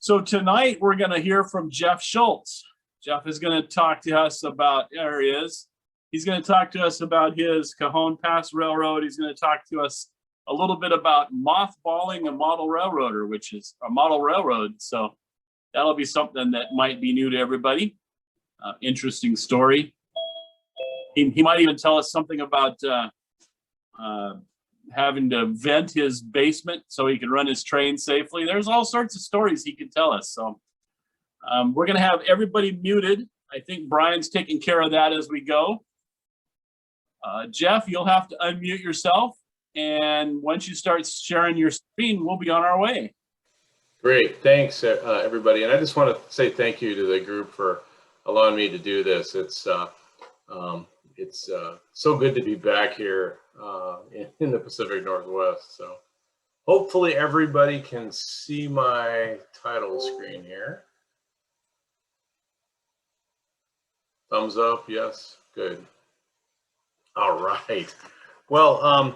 So tonight we're going to hear from Jeff Schultz. Jeff is going to talk to us about areas. He's going to talk to us about his Cajon Pass Railroad. He's going to talk to us a little bit about mothballing a model railroader, which is a model railroad. So that'll be something that might be new to everybody. Interesting story. He might even tell us something about having to vent his basement so he can run his train safely. There's all sorts of stories he can tell us. So we're going to have everybody muted. I think Brian's taking care of that as we go. Jeff, you'll have to unmute yourself. And once you start sharing your screen, we'll be on our way. Great. Thanks, everybody. And I just want to say thank you to the group for allowing me to do this. It's so good to be back here in the Pacific Northwest. So hopefully everybody can see my title screen here. Thumbs up. Yes. Good. All right. Well,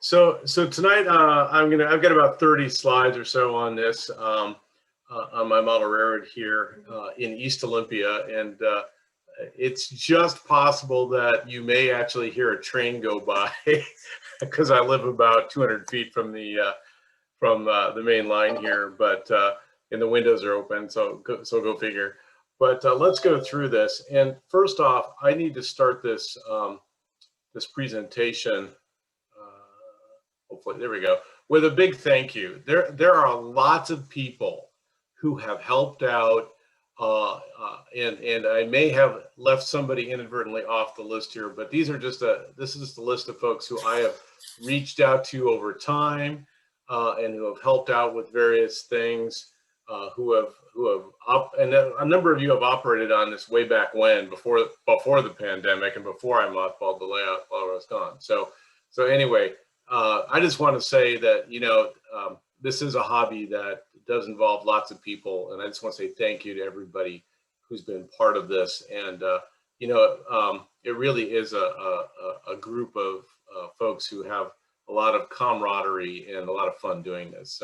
so tonight I've got about 30 slides or so on this on my model railroad here in East Olympia, and it's just possible that you may actually hear a train go by because I live about 200 feet from the main line here, but and the windows are open, so go figure. But let's go through this. And first off, I need to start this this presentation. Hopefully, there we go. With a big thank you. There are lots of people who have helped out, and I may have left somebody inadvertently off the list here, but these are just this is just a list of folks who I have reached out to over time, and who have helped out with various things, and a number of you have operated on this way back when, before the pandemic and before I mothballed the layout while I was gone. So anyway. I just want to say that, this is a hobby that does involve lots of people, and I just want to say thank you to everybody who's been part of this. And it really is a group of folks who have a lot of camaraderie and a lot of fun doing this.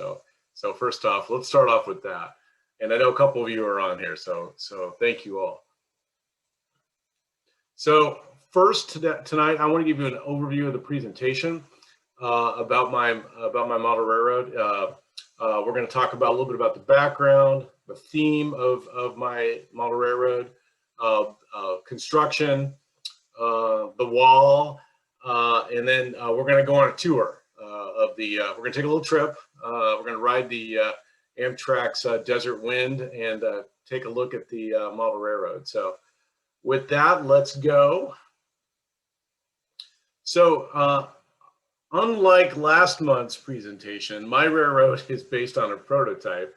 So first off, let's start off with that. And I know a couple of you are on here, so thank you all. So first tonight, I want to give you an overview of the presentation. About my model railroad. We're going to talk about a little bit about the background, the theme of my model railroad, construction, the wall, and then we're going to go on a tour of the. We're going to take a little trip. We're going to ride the Amtrak's Desert Wind and take a look at the model railroad. So with that, let's go. So. Unlike last month's presentation, my railroad is based on a prototype.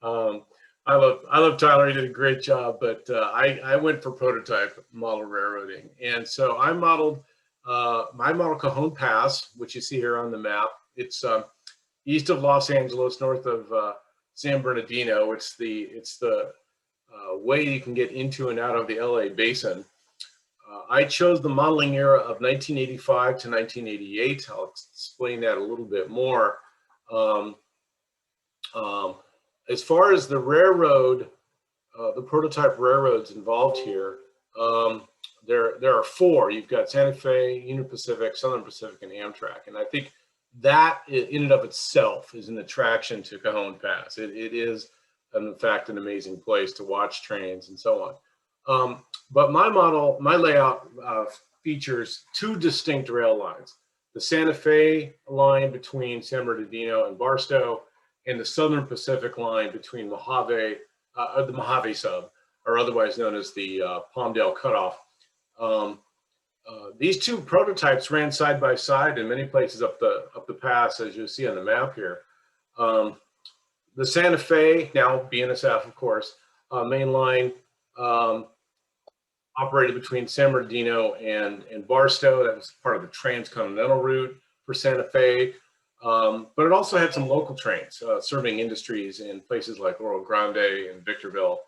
I love Tyler, he did a great job, but I went for prototype model railroading. And so I modeled my model Cajon Pass, which you see here on the map. It's east of Los Angeles, north of San Bernardino. It's the way you can get into and out of the LA basin. I chose the modeling era of 1985 to 1988. I'll explain that a little bit more. As far as the railroad, the prototype railroads involved here, there are four. You've got Santa Fe, Union Pacific, Southern Pacific, and Amtrak. And I think that in and of itself is an attraction to Cajon Pass. It is, in fact, an amazing place to watch trains and so on. But my layout features two distinct rail lines: the Santa Fe line between San Bernardino and Barstow, and the Southern Pacific line between Mojave, the Mojave sub, or otherwise known as the Palmdale Cutoff. These two prototypes ran side by side in many places up the pass, as you see on the map here. The Santa Fe, now BNSF, of course, main line. Operated between San Bernardino and Barstow. That was part of the transcontinental route for Santa Fe. But it also had some local trains serving industries in places like Oro Grande and Victorville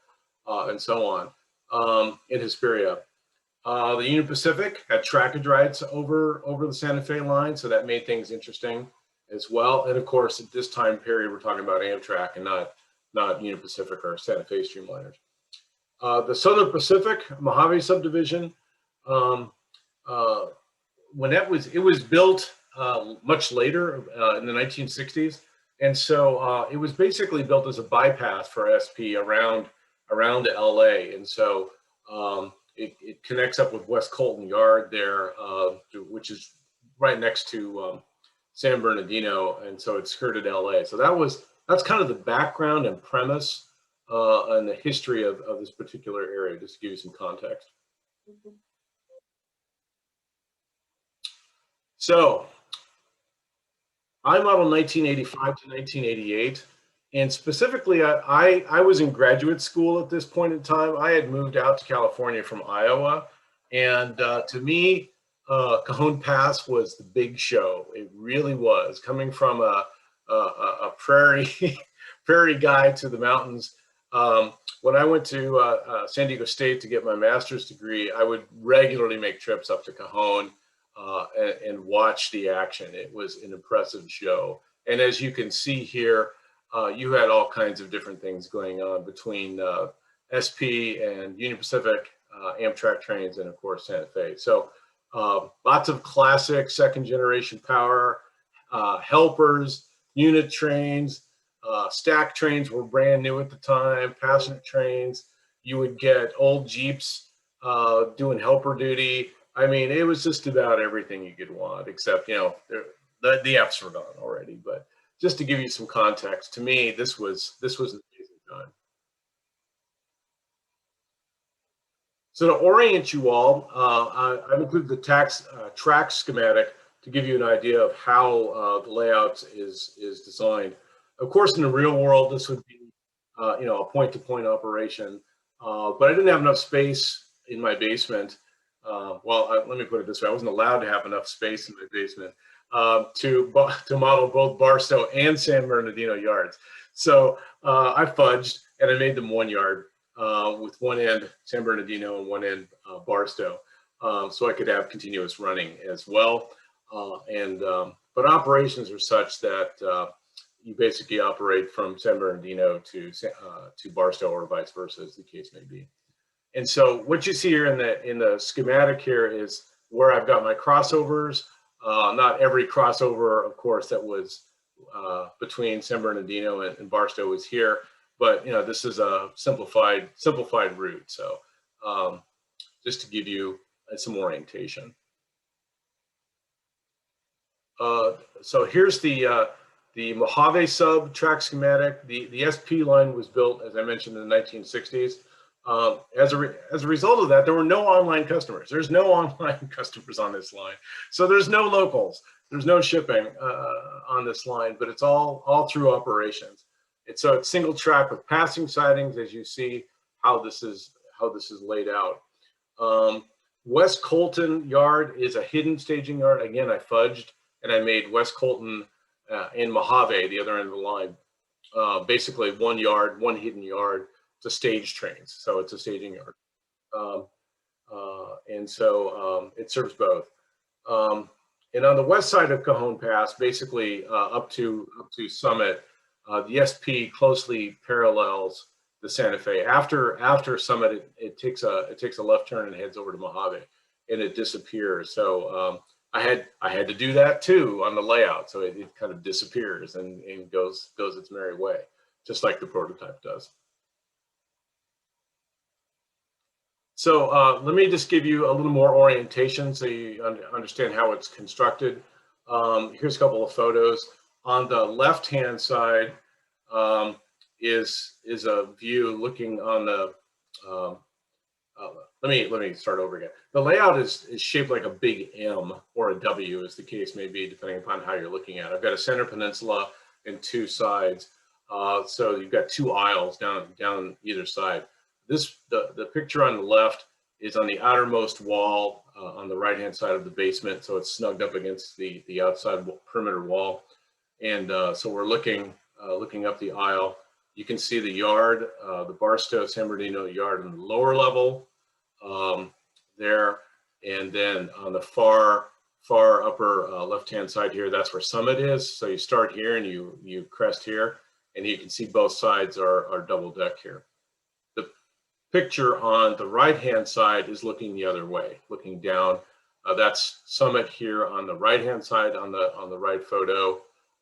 and so on in Hesperia. The Union Pacific had trackage rides over the Santa Fe line, so that made things interesting as well. And of course, at this time period, we're talking about Amtrak and not Union Pacific or Santa Fe streamliners. The Southern Pacific Mojave subdivision, when it was built much later in the 1960s, and so it was basically built as a bypass for SP around LA, and so it connects up with West Colton Yard there, which is right next to San Bernardino, and so it skirted LA. So that's kind of the background and premise and the history of this particular area, just to give you some context. So I modeled 1985 to 1988, and specifically I was in graduate school at this point in time. I had moved out to California from Iowa, and to me, Cajon Pass was the big show. It really was. Coming from a prairie guy to the mountains. When I went to San Diego State to get my master's degree, I would regularly make trips up to Cajon and watch the action. It was an impressive show. And as you can see here, you had all kinds of different things going on between SP and Union Pacific, Amtrak trains, and of course Santa Fe. So lots of classic second generation power, helpers, unit trains, stack trains were brand new at the time, passenger trains. You would get old Jeeps doing helper duty. I mean, it was just about everything you could want, except, you know, the F's were gone already. But just to give you some context, to me, this was an amazing time. So to orient you all, I've included the track schematic to give you an idea of how the layout is designed. Of course, in the real world, this would be, you know, a point-to-point operation, but I didn't have enough space in my basement. Let me put it this way: I wasn't allowed to have enough space in my basement to model both Barstow and San Bernardino yards. So I fudged and I made them one yard with one end San Bernardino and one end Barstow, so I could have continuous running as well. But operations are such that you basically operate from San Bernardino to Barstow, or vice versa, as the case may be. And so what you see here in the schematic here is where I've got my crossovers. Not every crossover, of course, that was between San Bernardino and Barstow was here, but you know, this is a simplified route. So just to give you some orientation. So here's the Mojave sub track schematic. The SP line was built, as I mentioned, in the 1960s. As a result of that, there were no online customers. There's no online customers on this line. So there's no locals. There's no shipping on this line, but it's all through operations. It's single track with passing sidings, as you see how this is laid out. West Colton Yard is a hidden staging yard. Again, I fudged and I made West Colton and Mojave, the other end of the line, basically one yard, one hidden yard to stage trains. So it's a staging yard. And so it serves both. And on the west side of Cajon Pass, basically up to Summit, the SP closely parallels the Santa Fe. After Summit, it takes a left turn and heads over to Mojave, and it disappears. So I had to do that too on the layout, so it kind of disappears and goes its merry way, just like the prototype does. So let me just give you a little more orientation so you understand how it's constructed. Here's a couple of photos. On the left-hand side is a view looking on the. Let me start over again. The layout is shaped like a big M or a W, as the case may be, depending upon how you're looking at it. I've got a center peninsula and two sides, so you've got two aisles down either side. The picture on the left is on the outermost wall on the right-hand side of the basement, so it's snugged up against the outside perimeter wall. And so we're looking up the aisle. You can see the yard, the Barstow San Bernardino yard on the lower level there, and then on the far upper left-hand side here, that's where Summit is. So you start here and you crest here, and you can see both sides are double deck here. The picture on the right-hand side is looking the other way, looking down. That's Summit here on the right-hand side on the right photo,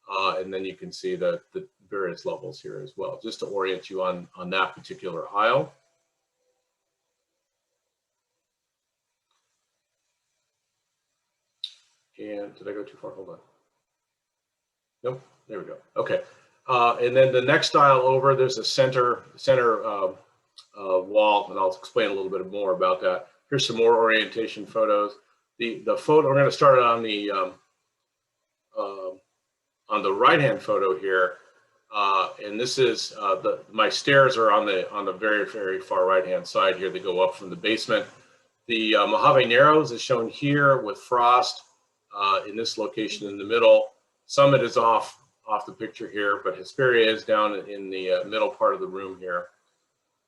and then you can see the various levels here as well, just to orient you on that particular aisle. And did I go too far? Hold on. Nope. There we go. Okay. And then the next aisle over, there's a center wall, and I'll explain a little bit more about that. Here's some more orientation photos. The photo, we're going to start on the right-hand photo here, and this is my stairs are on the very, very far right-hand side here. They go up from the basement. The Mojave Narrows is shown here with frost in this location in the middle. Summit is off the picture here, but Hesperia is down in the middle part of the room here.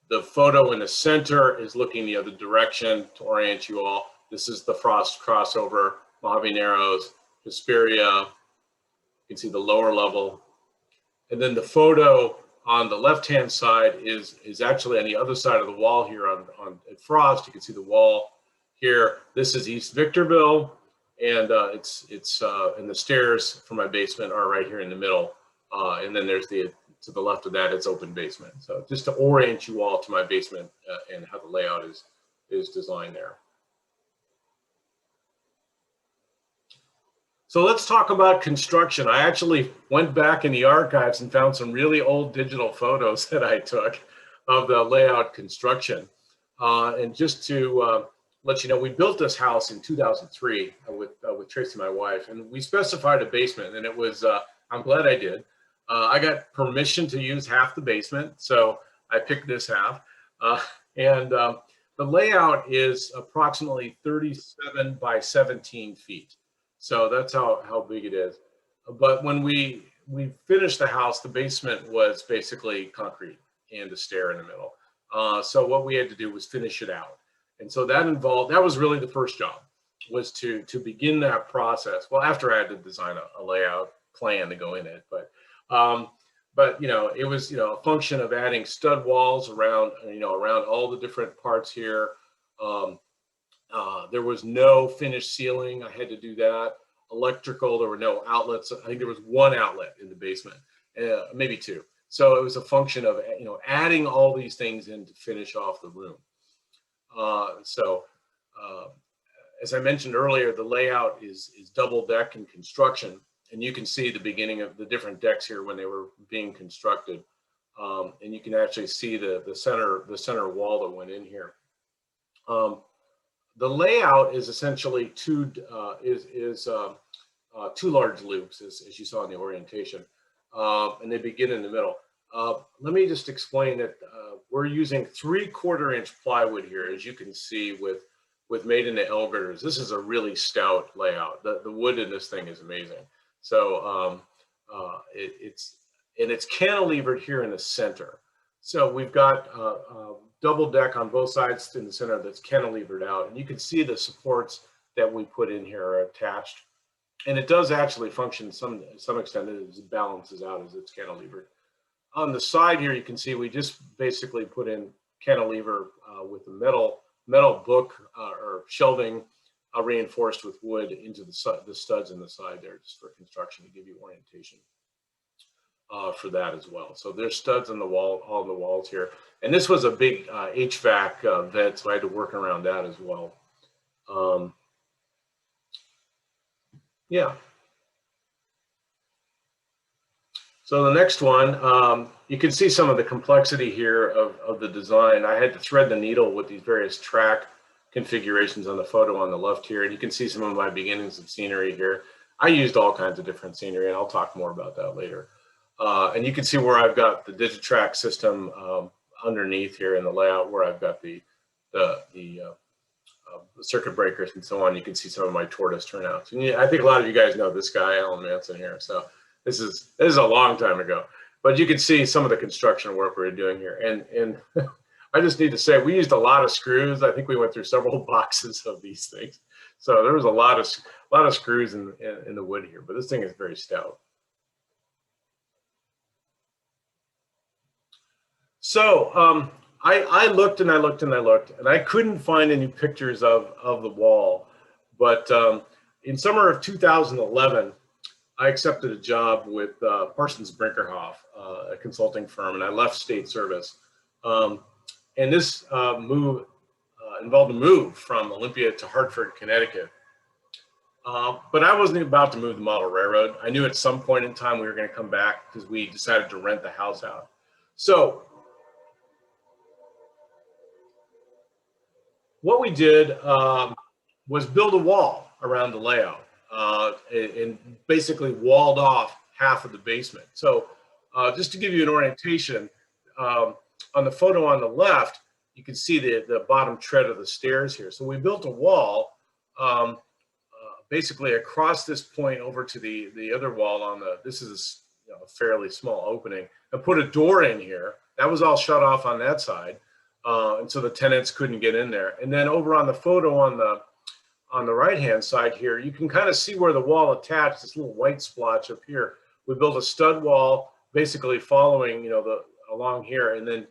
The photo in the center is looking the other direction to orient you all. This is the frost crossover, Mojave Narrows, Hesperia. You can see the lower level. And then the photo on the left-hand side is actually on the other side of the wall here at Frost. You can see the wall here. This is East Victorville, and it's and the stairs for my basement are right here in the middle. And then there's to the left of that, it's open basement. So just to orient you all to my basement and how the layout is designed there. So let's talk about construction. I actually went back in the archives and found some really old digital photos that I took of the layout construction. And just to let you know, we built this house in 2003 with Tracy, my wife, and we specified a basement, and it was, I'm glad I did. I got permission to use half the basement, so I picked this half. The layout is approximately 37 by 17 feet. So that's how big it is. But when we finished the house, the basement was basically concrete and a stair in the middle. So what we had to do was finish it out. And so that was really the first job, was to begin that process. Well, after I had to design a layout plan to go in it, but you know, it was, you know, a function of adding stud walls around all the different parts here. There was no finished ceiling. I had to do that. Electrical, there were no outlets. I think there was one outlet in the basement, maybe two. So it was a function of, you know, adding all these things in to finish off the room. As I mentioned earlier, the layout is double deck in construction, and you can see the beginning of the different decks here when they were being constructed. And you can actually see the center wall that went in here. The layout is essentially two large loops, as you saw in the orientation, and they begin in the middle. Let me just explain that we're using 3/4 inch plywood here, as you can see with made in the L girders. This is a really stout layout. The wood in this thing is amazing. So it's cantilevered here in the center. So we've got double deck on both sides in the center that's cantilevered out, and you can see the supports that we put in here are attached, and it does actually function some extent. It balances out as it's cantilevered. On the side here, you can see we just basically put in cantilever with the metal book or shelving reinforced with wood into the studs in the side there, just for construction, to give you orientation for that as well. So there's studs on the wall, on the walls here. And this was a big HVAC vent, so I had to work around that as well. Yeah. So the next one, you can see some of the complexity here of the design. I had to thread the needle with these various track configurations on the photo on the left here. And you can see some of my beginnings of scenery here. I used all kinds of different scenery, and I'll talk more about that later. And you can see where I've got the Digitrack system underneath here in the layout, where I've got the circuit breakers and so on. You can see some of my tortoise turnouts. And I think a lot of you guys know this guy, Alan Manson here. So this is a long time ago, but you can see some of the construction work we're doing here. And I just need to say, we used a lot of screws. I think we went through several boxes of these things. So there was a lot of screws in the wood here, but this thing is very stout. So I looked and I looked and I looked, and I couldn't find any pictures of the wall. But in summer of 2011, I accepted a job with Parsons Brinkerhoff, a consulting firm, and I left state service. And this move involved a move from Olympia to Hartford, Connecticut. But I wasn't about to move the model railroad. I knew at some point in time we were going to come back because we decided to rent the house out. So what we did was build a wall around the layout and basically walled off half of the basement. So just to give you an orientation, on the photo on the left, you can see the bottom tread of the stairs here. So we built a wall basically across this point over to the other wall on this is a fairly small opening, and put a door in here. That was all shut off on that side. And so the tenants couldn't get in there. And then over on the photo on the right-hand side here, you can kind of see where the wall attached, this little white splotch up here. We built a stud wall basically following, along here, and then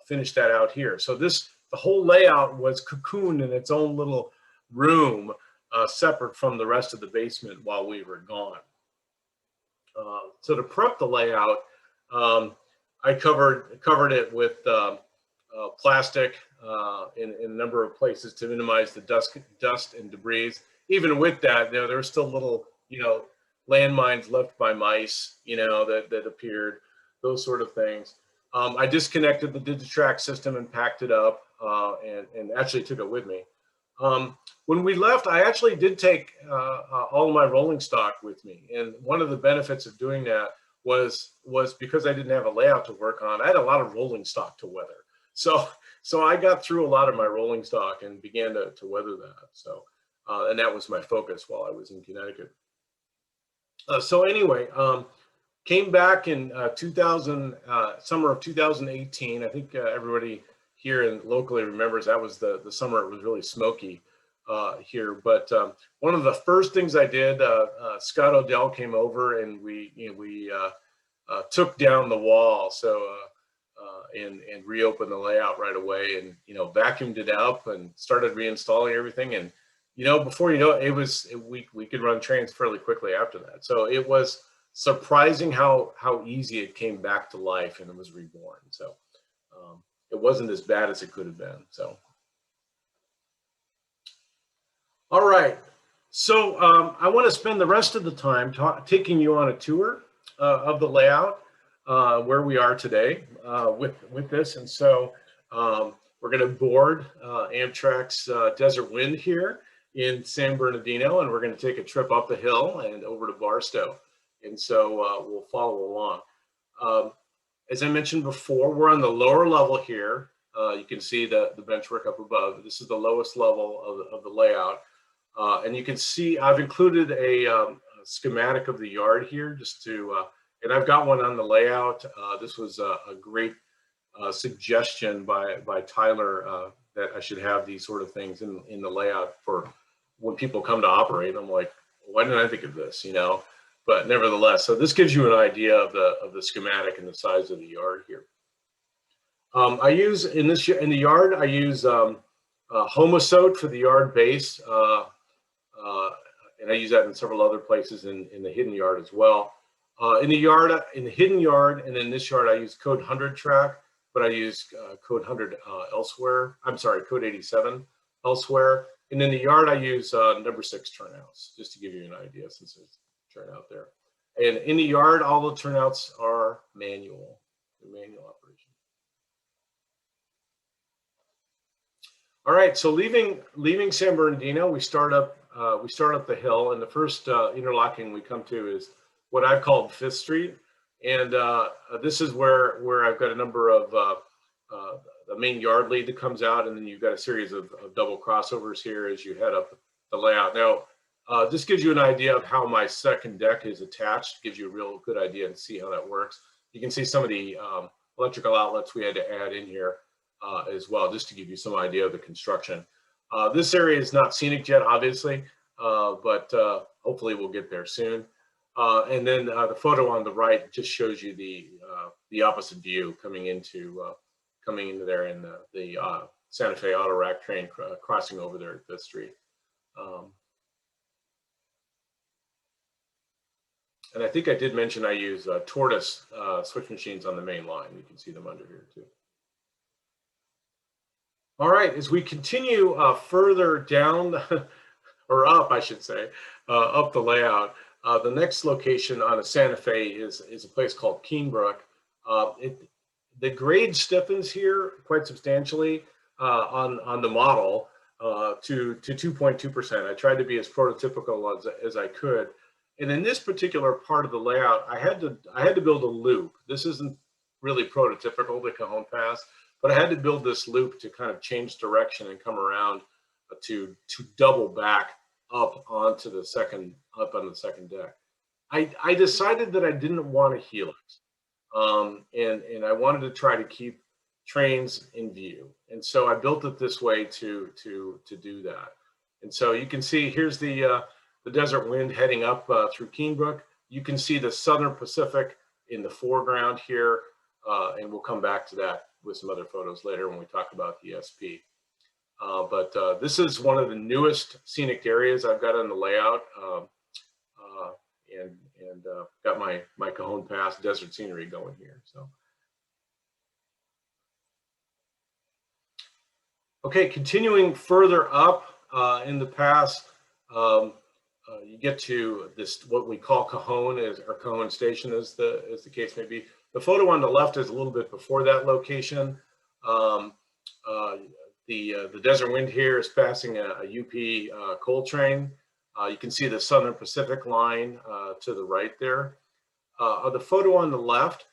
finished that out here. So the whole layout was cocooned in its own little room, separate from the rest of the basement while we were gone. So to prep the layout, I covered it with plastic in a number of places to minimize the dust and debris. Even with that, there were still little, landmines left by mice, that appeared, those sort of things. I disconnected the Digitrack system and packed it up and actually took it with me. When we left, I actually did take all of my rolling stock with me. And one of the benefits of doing that was because I didn't have a layout to work on, I had a lot of rolling stock to weather. So I got through a lot of my rolling stock and began to weather that. So, and that was my focus while I was in Connecticut. So anyway, came back in summer of 2018. I think everybody here and locally remembers that was the summer it was really smoky here. But one of the first things I did, Scott Odell came over and we took down the wall. So and reopened the layout right away, and vacuumed it up and started reinstalling everything. And before you know it, we could run trains fairly quickly after that. So it was surprising how easy it came back to life and it was reborn. So it wasn't as bad as it could have been. So all right, so I want to spend the rest of the time taking you on a tour of the layout where we are today with this. And so we're going to board Amtrak's Desert Wind here in San Bernardino, and we're going to take a trip up the hill and over to Barstow. And so we'll follow along. As I mentioned before, we're on the lower level here. You can see the benchwork up above. This is the lowest level of the layout. And you can see I've included a schematic of the yard here just to, and I've got one on the layout. This was a great suggestion by Tyler that I should have these sort of things in the layout for when people come to operate. I'm like, why didn't I think of this, But nevertheless, so this gives you an idea of the schematic and the size of the yard here. I use in the yard, I use Homosote for the yard base, and I use that in several other places in the hidden yard as well. In the hidden yard, and in this yard, I use code 100 track, but I use code 100 elsewhere. I'm sorry, code 87 elsewhere. And in the yard, I use number 6 turnouts, just to give you an idea, since there's turnout there. And in the yard, all the turnouts are manual, manual operation. All right, so leaving San Bernardino, we start up the hill, and the first interlocking we come to is what I've called 5th Street, and this is where I've got a number of the main yard lead that comes out, and then you've got a series of double crossovers here as you head up the layout. Now, this gives you an idea of how my second deck is attached. Gives you a real good idea and see how that works. You can see some of the electrical outlets we had to add in here as well, just to give you some idea of the construction. This area is not scenic yet, obviously, but hopefully we'll get there soon. And then the photo on the right just shows you the opposite view coming into there in the Santa Fe auto rack train crossing over there at the street. And I think I did mention I use Tortoise switch machines on the main line. You can see them under here too. All right, as we continue further down, or up, I should say, up the layout, the next location on a Santa Fe is a place called Keenbrook. The grade stiffens here quite substantially on the model to 2.2%. I tried to be as prototypical as I could. And in this particular part of the layout, I had to build a loop. This isn't really prototypical, the Cajon Pass, but I had to build this loop to kind of change direction and come around to double back up onto the second deck. I decided that I didn't want a helix, and I wanted to try to keep trains in view, and so I built it this way to do that. And so you can see here's the Desert Wind heading up through Keenbrook. You can see the Southern Pacific in the foreground here, and we'll come back to that with some other photos later when we talk about the SP. But this is one of the newest scenic areas I've got on the layout, and got my Cajon Pass desert scenery going here. So, okay, continuing further up in the pass, you get to this what we call Cajon, or Cajon Station, as the case may be. The photo on the left is a little bit before that location. The Desert Wind here is passing a UP coal train. You can see the Southern Pacific line to the right there. The photo on the left,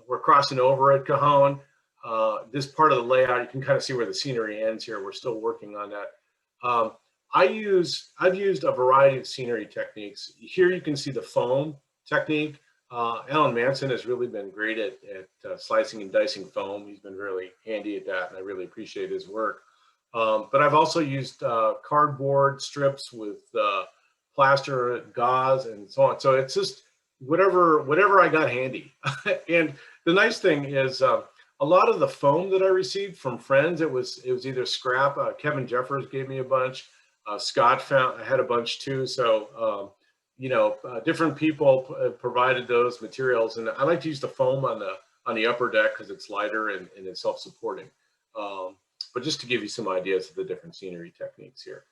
we're crossing over at Cajon. This part of the layout, you can kind of see where the scenery ends here. We're still working on that. I've used a variety of scenery techniques. Here you can see the foam technique. Alan Manson has really been great at slicing and dicing foam. He's been really handy at that, and I really appreciate his work. But I've also used cardboard strips with plaster, gauze, and so on. So it's just whatever I got handy. And the nice thing is a lot of the foam that I received from friends, it was either scrap. Kevin Jeffers gave me a bunch. Scott had a bunch too. So different people provided those materials, and I like to use the foam on the upper deck because it's lighter and it's self-supporting. But just to give you some ideas of the different scenery techniques here.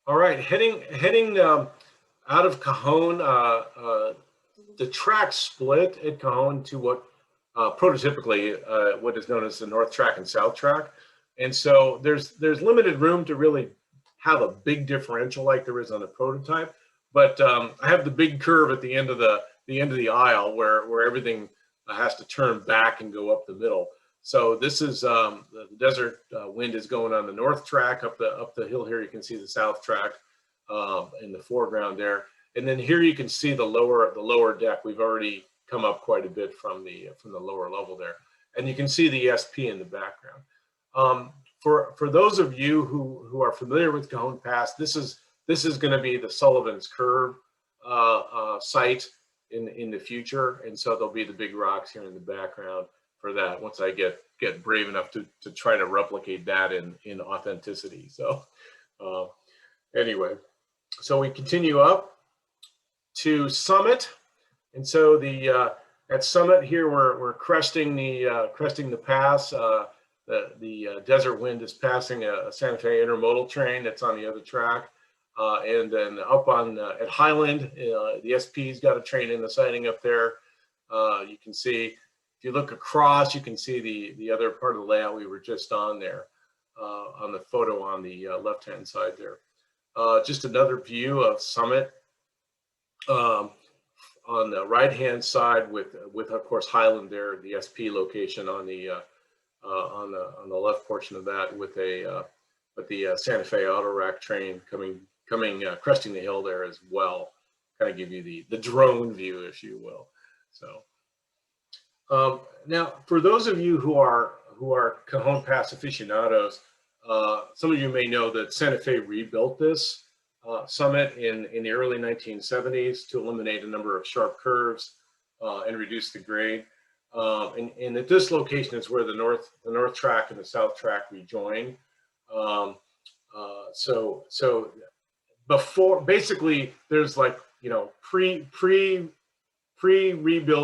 All right, heading out of Cajon, the track split at Cajon to what prototypically what is known as the North Track and South Track. And so there's limited room to really have a big differential like there is on the prototype, but I have the big curve at the end of the aisle where everything has to turn back and go up the middle. So this is the Desert Wind is going on the North Track up the hill here. You can see the South Track in the foreground there, and then here you can see the lower deck. We've already come up quite a bit from the lower level there, and you can see the SP in the background. For those of you who are familiar with Cajon Pass, this is going to be the Sullivan's Curve site in the future, and so there'll be the big rocks here in the background for that once I get brave enough to try to replicate that in authenticity. So anyway, so we continue up to Summit, and so at Summit here we're cresting the pass. The Desert Wind is passing a Santa Fe intermodal train that's on the other track. And then up at Highland, the SP's got a train in the siding up there. You can see, if you look across, you can see the other part of the layout we were just on there, on the photo on the left-hand side there. Just another view of Summit. On the right-hand side with of course Highland there, the SP location on the left portion of that with the Santa Fe auto rack train coming cresting the hill there as well, kind of give you the drone view, if you will. So now for those of you who are Cajon Pass aficionados, Some of you may know that Santa Fe rebuilt this summit in the early 1970s to eliminate a number of sharp curves and reduce the grade. And at this location is where the north track and the south track rejoin. So before, basically, there's like, you know, pre-rebuild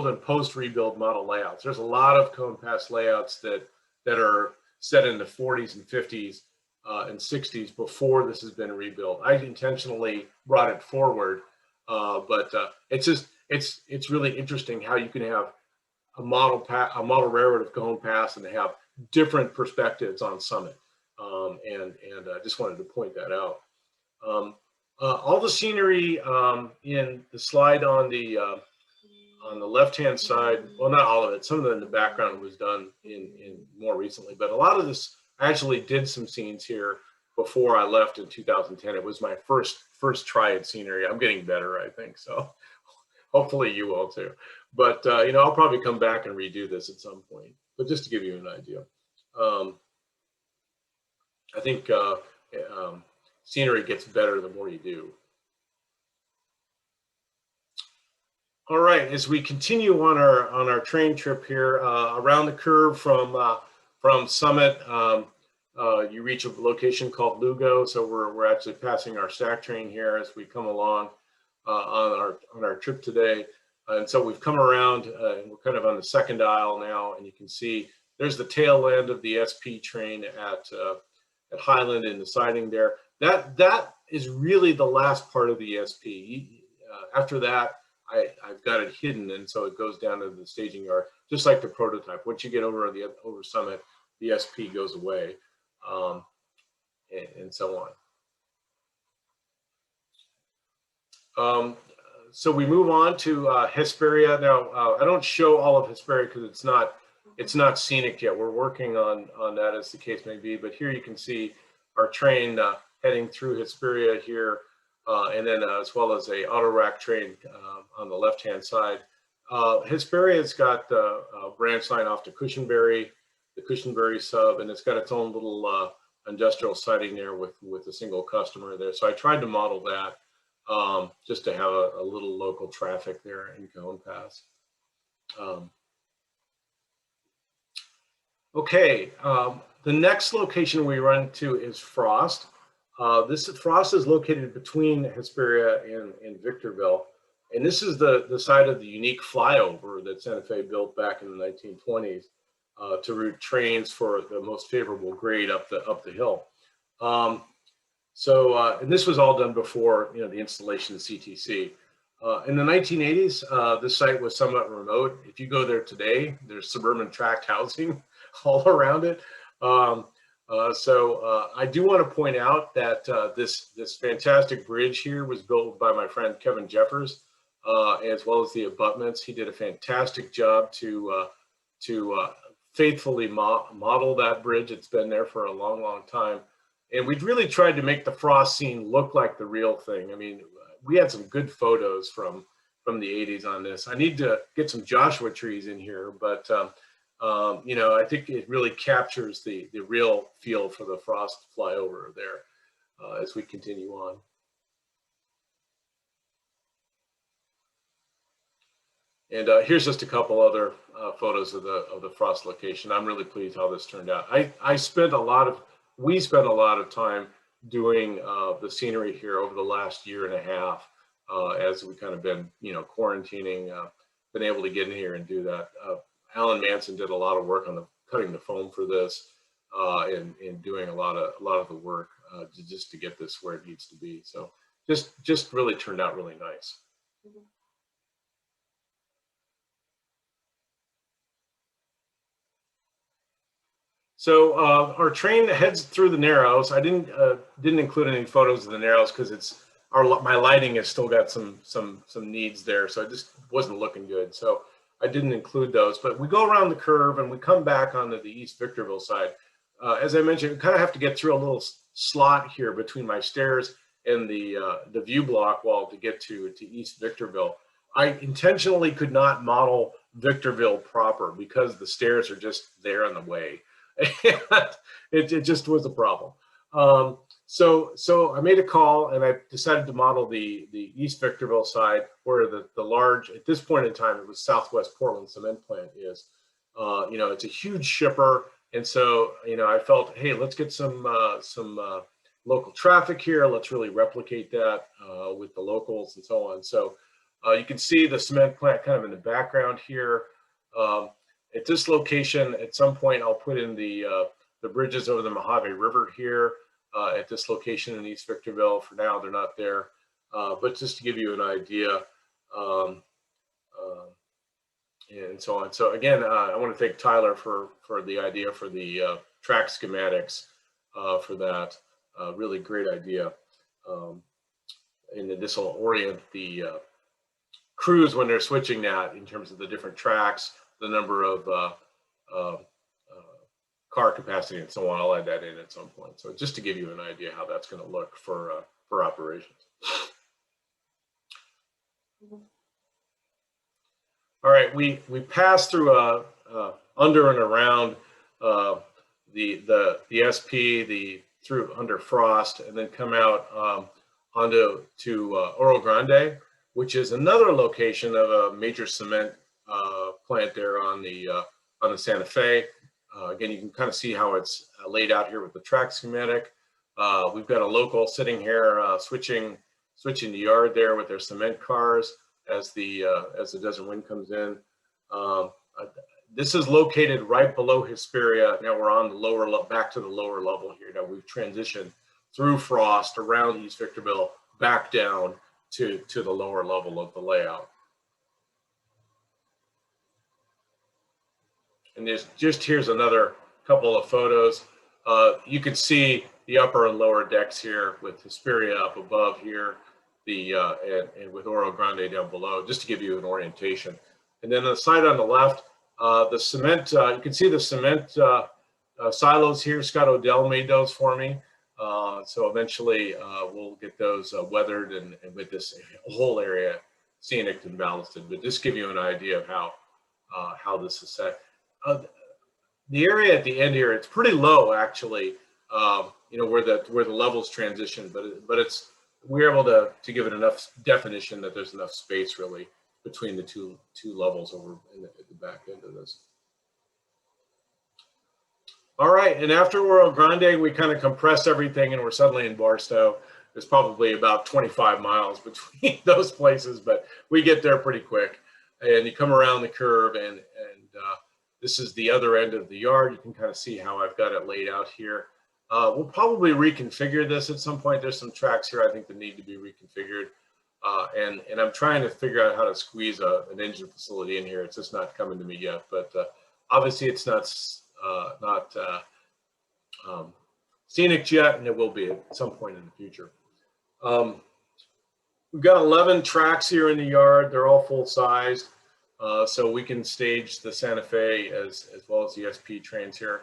and post-rebuild model layouts. There's a lot of Cajon Pass layouts that are set in the 40s and 50s and 60s before this has been rebuilt. I intentionally brought it forward, but it's really interesting how you can have a model railroad of Cajon Pass and they have different perspectives on Summit, and I just wanted to point that out. All the scenery in the slide on the left-hand side, well, not all of it, some of it in the background was done in more recently, but a lot of this, I actually did some scenes here before I left in 2010. It was my first try at scenery. I'm getting better, I think, so hopefully you will too. But you know, I'll probably come back and redo this at some point, but just to give you an idea. I think scenery gets better the more you do. All right, as we continue on our train trip here around the curve from Summit, you reach a location called Lugo. So we're actually passing our stack train here as we come along on our trip today. And so we've come around and we're kind of on the second aisle now, and you can see there's the tail end of the SP train at Highland in the siding there. That is really the last part of the SP. After that, I've got it hidden, and so it goes down to the staging yard, just like the prototype. Once you get over Summit, the SP goes away, and so on. So we move on to Hesperia. Now, I don't show all of Hesperia because it's not scenic yet. We're working on that, as the case may be. But here you can see our train heading through Hesperia here. And then as well as a auto rack train on the left-hand side. Hesperia's got the branch line off to Cushenberry, the Cushenberry sub, and it's got its own little industrial siding there with a single customer there. So I tried to model that just to have a little local traffic there in Cajon Pass. Okay, the next location we run to is Frost. Frost is located between Hesperia and Victorville, and this is the site of the unique flyover that Santa Fe built back in the 1920s to route trains for the most favorable grade up the hill. And this was all done before, you know, the installation of CTC. In the 1980s, this site was somewhat remote. If you go there today, there's suburban tract housing all around it. I do want to point out that this fantastic bridge here was built by my friend Kevin Jeffers, as well as the abutments. He did a fantastic job to faithfully model that bridge. It's been there for a long, long time. And we've really tried to make the Frost scene look like the real thing. I mean, we had some good photos from the 80s on this. I need to get some Joshua trees in here, but you know, I think it really captures the real feel for the Frost flyover there as we continue on. And here's just a couple other photos of the Frost location. I'm really pleased how this turned out. We spent a lot of time doing the scenery here over the last year and a half as we kind of been, you know, quarantining, been able to get in here and do that. Alan Manson did a lot of work on cutting the foam for this and doing a lot of the work just to get this where it needs to be. So just really turned out really nice. Mm-hmm. So our train heads through the Narrows. I didn't include any photos of the Narrows because my lighting has still got some needs there, so it just wasn't looking good. So I didn't include those. But we go around the curve and we come back onto the East Victorville side. As I mentioned, we kind of have to get through a little slot here between my stairs and the view block wall to get to East Victorville. I intentionally could not model Victorville proper because the stairs are just there in the way. It just was a problem. So I made a call and I decided to model the East Victorville side where the large, at this point in time, it was Southwest Portland cement plant is. It's a huge shipper. And so, I felt, hey, let's get some local traffic here. Let's really replicate that with the locals and so on. So you can see the cement plant kind of in the background here. At this location, at some point, I'll put in the bridges over the Mojave River here at this location in East Victorville. For now, they're not there, but just to give you an idea, and so on. So again, I want to thank Tyler for the idea for the track schematics for that. Really great idea. And this will orient the crews when they're switching that in terms of the different tracks, the number of car capacity and so on. I'll add that in at some point. So just to give you an idea how that's going to look for operations. All right, we passed through under and around the SP, through under Frost, and then come out onto Oro Grande, which is another location of a major cement plant there on the Santa Fe. Again, you can kind of see how it's laid out here with the track schematic. We've got a local sitting here switching the yard there with their cement cars as the Desert Wind comes in. This is located right below Hesperia. Now we're on the back to the lower level here. Now we've transitioned through Frost, around East Victorville, back down to the lower level of the layout. And here's another couple of photos. You can see the upper and lower decks here with Hesperia up above here, and with Oro Grande down below, just to give you an orientation. And then on the side on the left, the cement, you can see the cement silos here. Scott Odell made those for me. So eventually we'll get those weathered and with this whole area scenic and ballasted. But just give you an idea of how this is set. The area at the end here, it's pretty low actually, where the levels transition, but we're able to give it enough definition that there's enough space really between the two levels over at the back end of this. All right, and after Oro Grande, we kind of compress everything and we're suddenly in Barstow. There's probably about 25 miles between those places, but we get there pretty quick. And you come around the curve and this is the other end of the yard. You can kind of see how I've got it laid out here. We'll probably reconfigure this at some point. There's some tracks here I think that need to be reconfigured. And I'm trying to figure out how to squeeze an engine facility in here. It's just not coming to me yet, but obviously it's not scenic yet, and it will be at some point in the future. We've got 11 tracks here in the yard. They're all full size. So we can stage the Santa Fe as well as the SP trains here.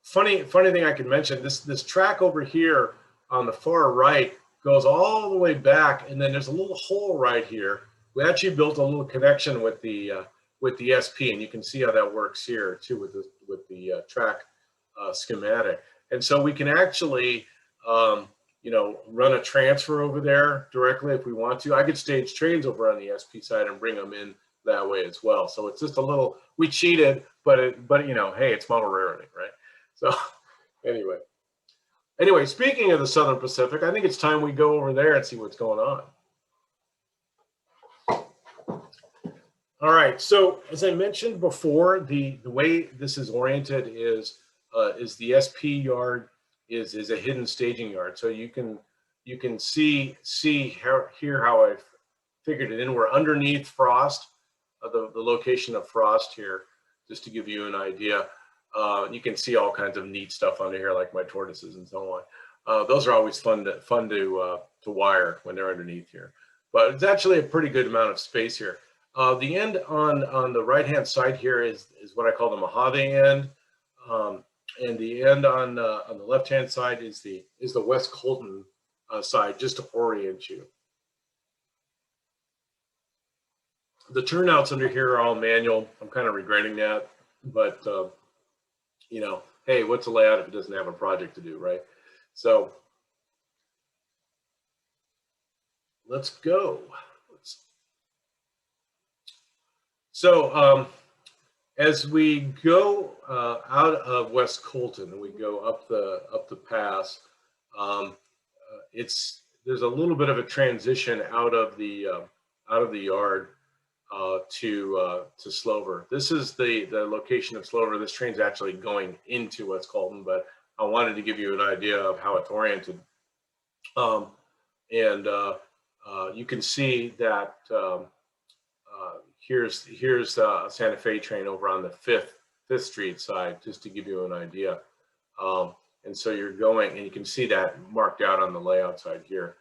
Funny thing I can mention, this track over here on the far right goes all the way back, and then there's a little hole right here. We actually built a little connection with the SP, and you can see how that works here too with the track schematic. And so we can actually run a transfer over there directly if we want to. I could stage trains over on the SP side and bring them in that way as well. So it's just a little, we cheated, but hey, it's model railroading, right? So anyway, speaking of the Southern Pacific, I think it's time we go over there and see what's going on. All right, so as I mentioned before, the way this is oriented is the SP yard is a hidden staging yard. So you can see here how I've figured it in. We're underneath Frost, the location of Frost here, just to give you an idea. You can see all kinds of neat stuff under here, like my tortoises and so on. Those are always fun to wire when they're underneath here. But it's actually a pretty good amount of space here. The end on the right-hand side here is what I call the Mojave end. And the end on the left-hand side is the West Colton side, just to orient you. The turnouts under here are all manual. I'm kind of regretting that, but you know, hey, what's a layout if it doesn't have a project to do, right? So let's go. So as we go out of West Colton and we go up the pass, there's a little bit of a transition out of the yard to Slover. This is the location of Slover. This train's actually going into West Colton, but I wanted to give you an idea of how it's oriented. You can see that here's a Santa Fe train over on the Fifth Street side, just to give you an idea. And so you're going, and you can see that marked out on the layout side here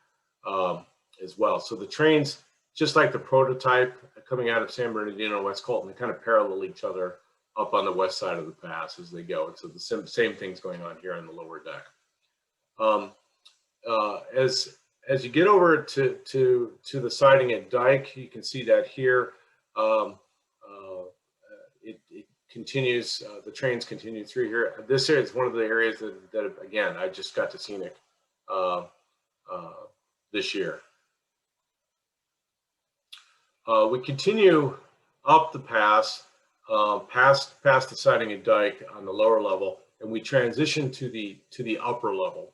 as well. So the trains, just like the prototype coming out of San Bernardino and West Colton, they kind of parallel each other up on the west side of the pass as they go. And so the same thing's going on here on the lower deck. As you get over to the siding at Dyke, you can see that here. It continues, the trains continue through here. This is one of the areas that again, I just got to scenic this year. We continue up the pass, past the siding at Dyke on the lower level, and we transition to the upper level.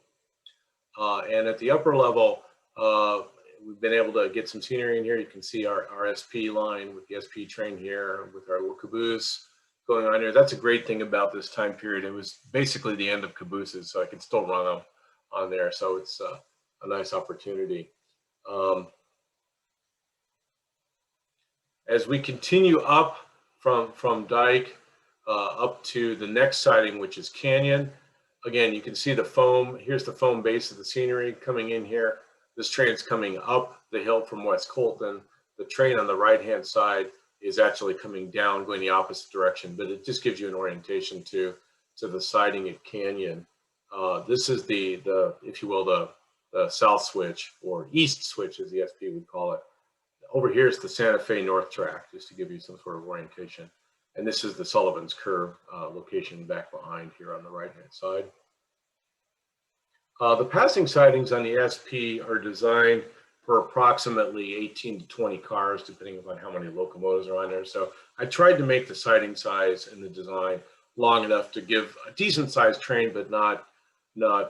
And at the upper level, we've been able to get some scenery in here. You can see our SP line with the SP train here with our little caboose going on here. That's a great thing about this time period. It was basically the end of cabooses, so I could still run them on there. So it's a nice opportunity. As we continue up from Dyke up to the next siding, which is Canyon, again, you can see the foam. Here's the foam base of the scenery coming in here. This train's coming up the hill from West Colton. The train on the right-hand side is actually coming down, going the opposite direction, but it just gives you an orientation to the siding at Canyon. This is the if you will, the south switch, or east switch as the SP would call it. Over here is the Santa Fe North track, just to give you some sort of orientation. And this is the Sullivan's Curve location back behind here on the right-hand side. The passing sidings on the SP are designed for approximately 18 to 20 cars, depending upon how many locomotives are on there. So I tried to make the siding size and the design long enough to give a decent sized train, but not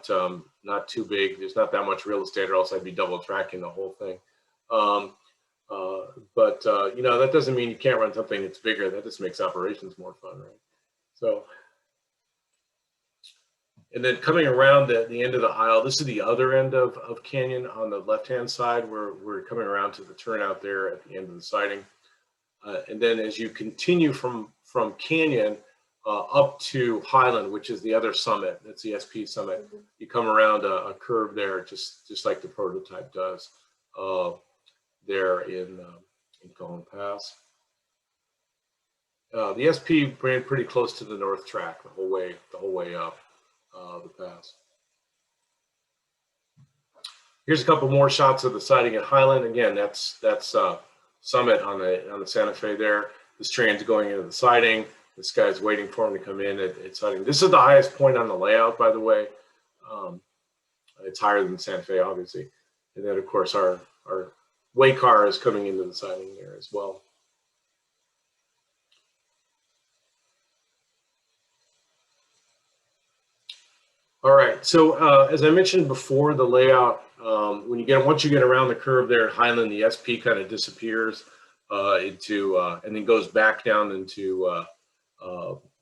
too big. There's not that much real estate, or else I'd be double tracking the whole thing. You know, that doesn't mean you can't run something that's bigger. That just makes operations more fun, right? So, and then coming around the end of the aisle, this is the other end of Canyon on the left-hand side, where we're coming around to the turnout there at the end of the siding. And then as you continue from Canyon up to Highland, which is the other summit, that's the SP summit, you come around a curve there, just like the prototype does there in Cajon Pass. The SP ran pretty close to the north track the whole way up the pass. Here's a couple more shots of the siding at Highland. Again, that's summit on the Santa Fe there. This train's going into the siding. This guy's waiting for him to come in at siding. This is the highest point on the layout, by the way. It's higher than Santa Fe, obviously. And then, of course, our way car is coming into the siding there as well. All right, so as I mentioned before, the layout, once you get around the curve there at Highland, the SP kind of disappears and then goes back down into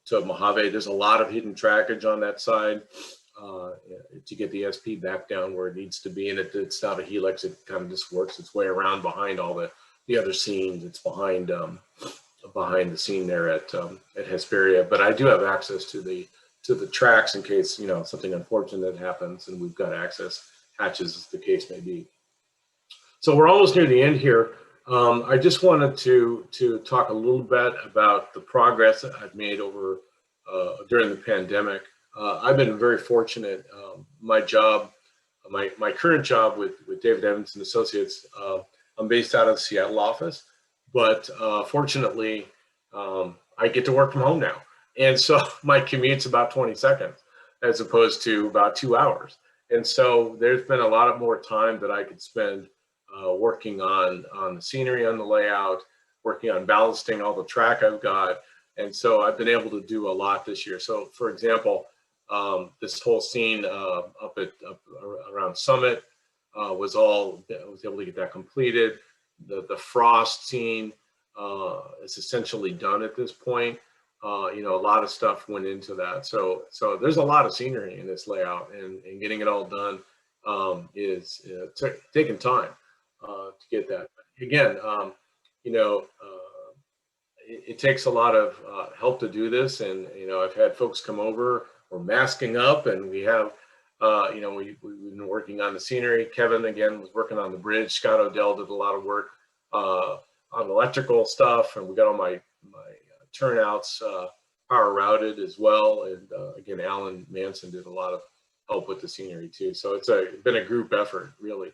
to Mojave. There's a lot of hidden trackage on that side to get the SP back down where it needs to be, and it's not a helix. It kind of just works its way around behind all the other scenes. It's behind the scene there at Hesperia, but I do have access to the tracks in case, you know, something unfortunate happens, and we've got access hatches as the case may be. So we're almost near the end here. I just wanted to talk a little bit about the progress that I've made over during the pandemic. I've been very fortunate. My job, my current job with David Evans and Associates, I'm based out of the Seattle office, but fortunately, I get to work from home now. And so my commute's about 20 seconds as opposed to about 2 hours. And so there's been a lot more time that I could spend working on the scenery, on the layout, working on ballasting all the track I've got. And so I've been able to do a lot this year. So for example, this whole scene up around Summit was able to get that completed. The frost scene is essentially done at this point. You know, a lot of stuff went into that. So there's a lot of scenery in this layout, and getting it all done is taking time to get that. Again, you know, it takes a lot of help to do this. And, you know, I've had folks come over, we're masking up, and we have, you know, we've been working on the scenery. Kevin, again, was working on the bridge. Scott Odell did a lot of work on electrical stuff, and we got all my turnouts power routed as well. And again, Alan Manson did a lot of help with the scenery too. So it's been a group effort, really.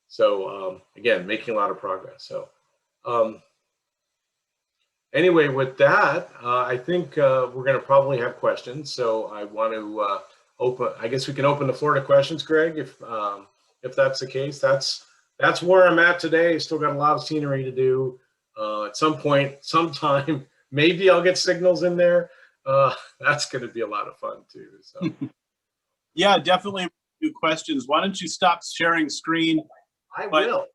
So again, making a lot of progress. So anyway, with that, I think we're going to probably have questions. So I want to I guess we can open the floor to questions, Greg, if that's the case. That's where I'm at today. Still got a lot of scenery to do. At some point, sometime, maybe I'll get signals in there. That's going to be a lot of fun too. So Yeah, definitely do questions. Why don't you stop sharing screen? I will.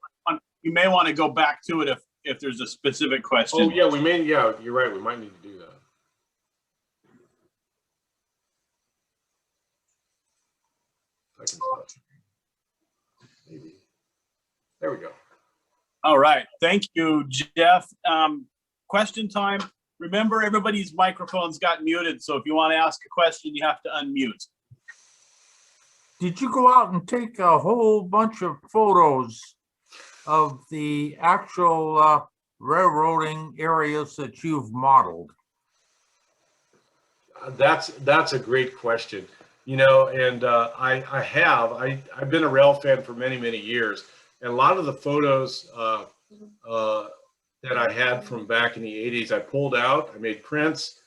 You may want to go back to it if there's a specific question. Oh yeah, we may. Yeah, you're right. We might need to do that. I can stop. Maybe. There we go. All right. Thank you, Jeff. Question time. Remember, everybody's microphones got muted, so if you want to ask a question, you have to unmute. Did you go out and take a whole bunch of photos of the actual railroading areas that you've modeled? That's a great question. You know, and I've been a rail fan for many years, and a lot of the photos that I had from back in the 80s, I pulled out. I made prints.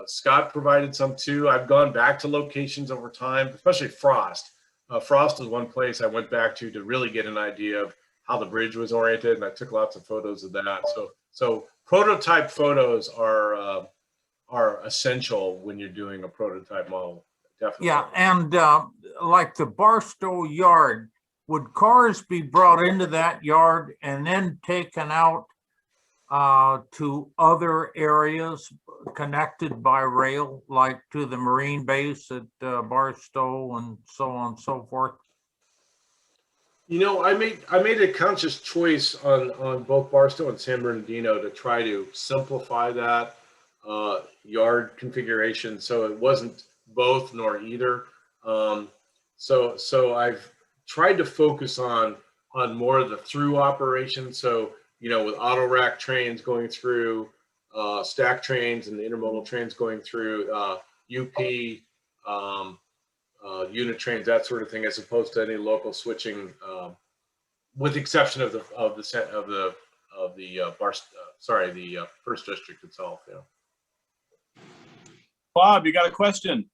Scott provided some too. I've gone back to locations over time, especially Frost. Frost is one place I went back to really get an idea of how the bridge was oriented, and I took lots of photos of that. So prototype photos are essential when you're doing a prototype model. Definitely. Yeah, and like the Barstow yard, would cars be brought into that yard and then taken out to other areas connected by rail, like to the Marine base at Barstow and so on and so forth? You know, I made a conscious choice on both Barstow and San Bernardino to try to simplify that yard configuration, so it wasn't both nor either. So I've tried to focus on more of the through operation. So, you know, with auto rack trains going through, stack trains and the intermodal trains going through, UP, unit trains, that sort of thing, as opposed to any local switching, with the exception of the first district itself. Yeah. Bob, you got a question?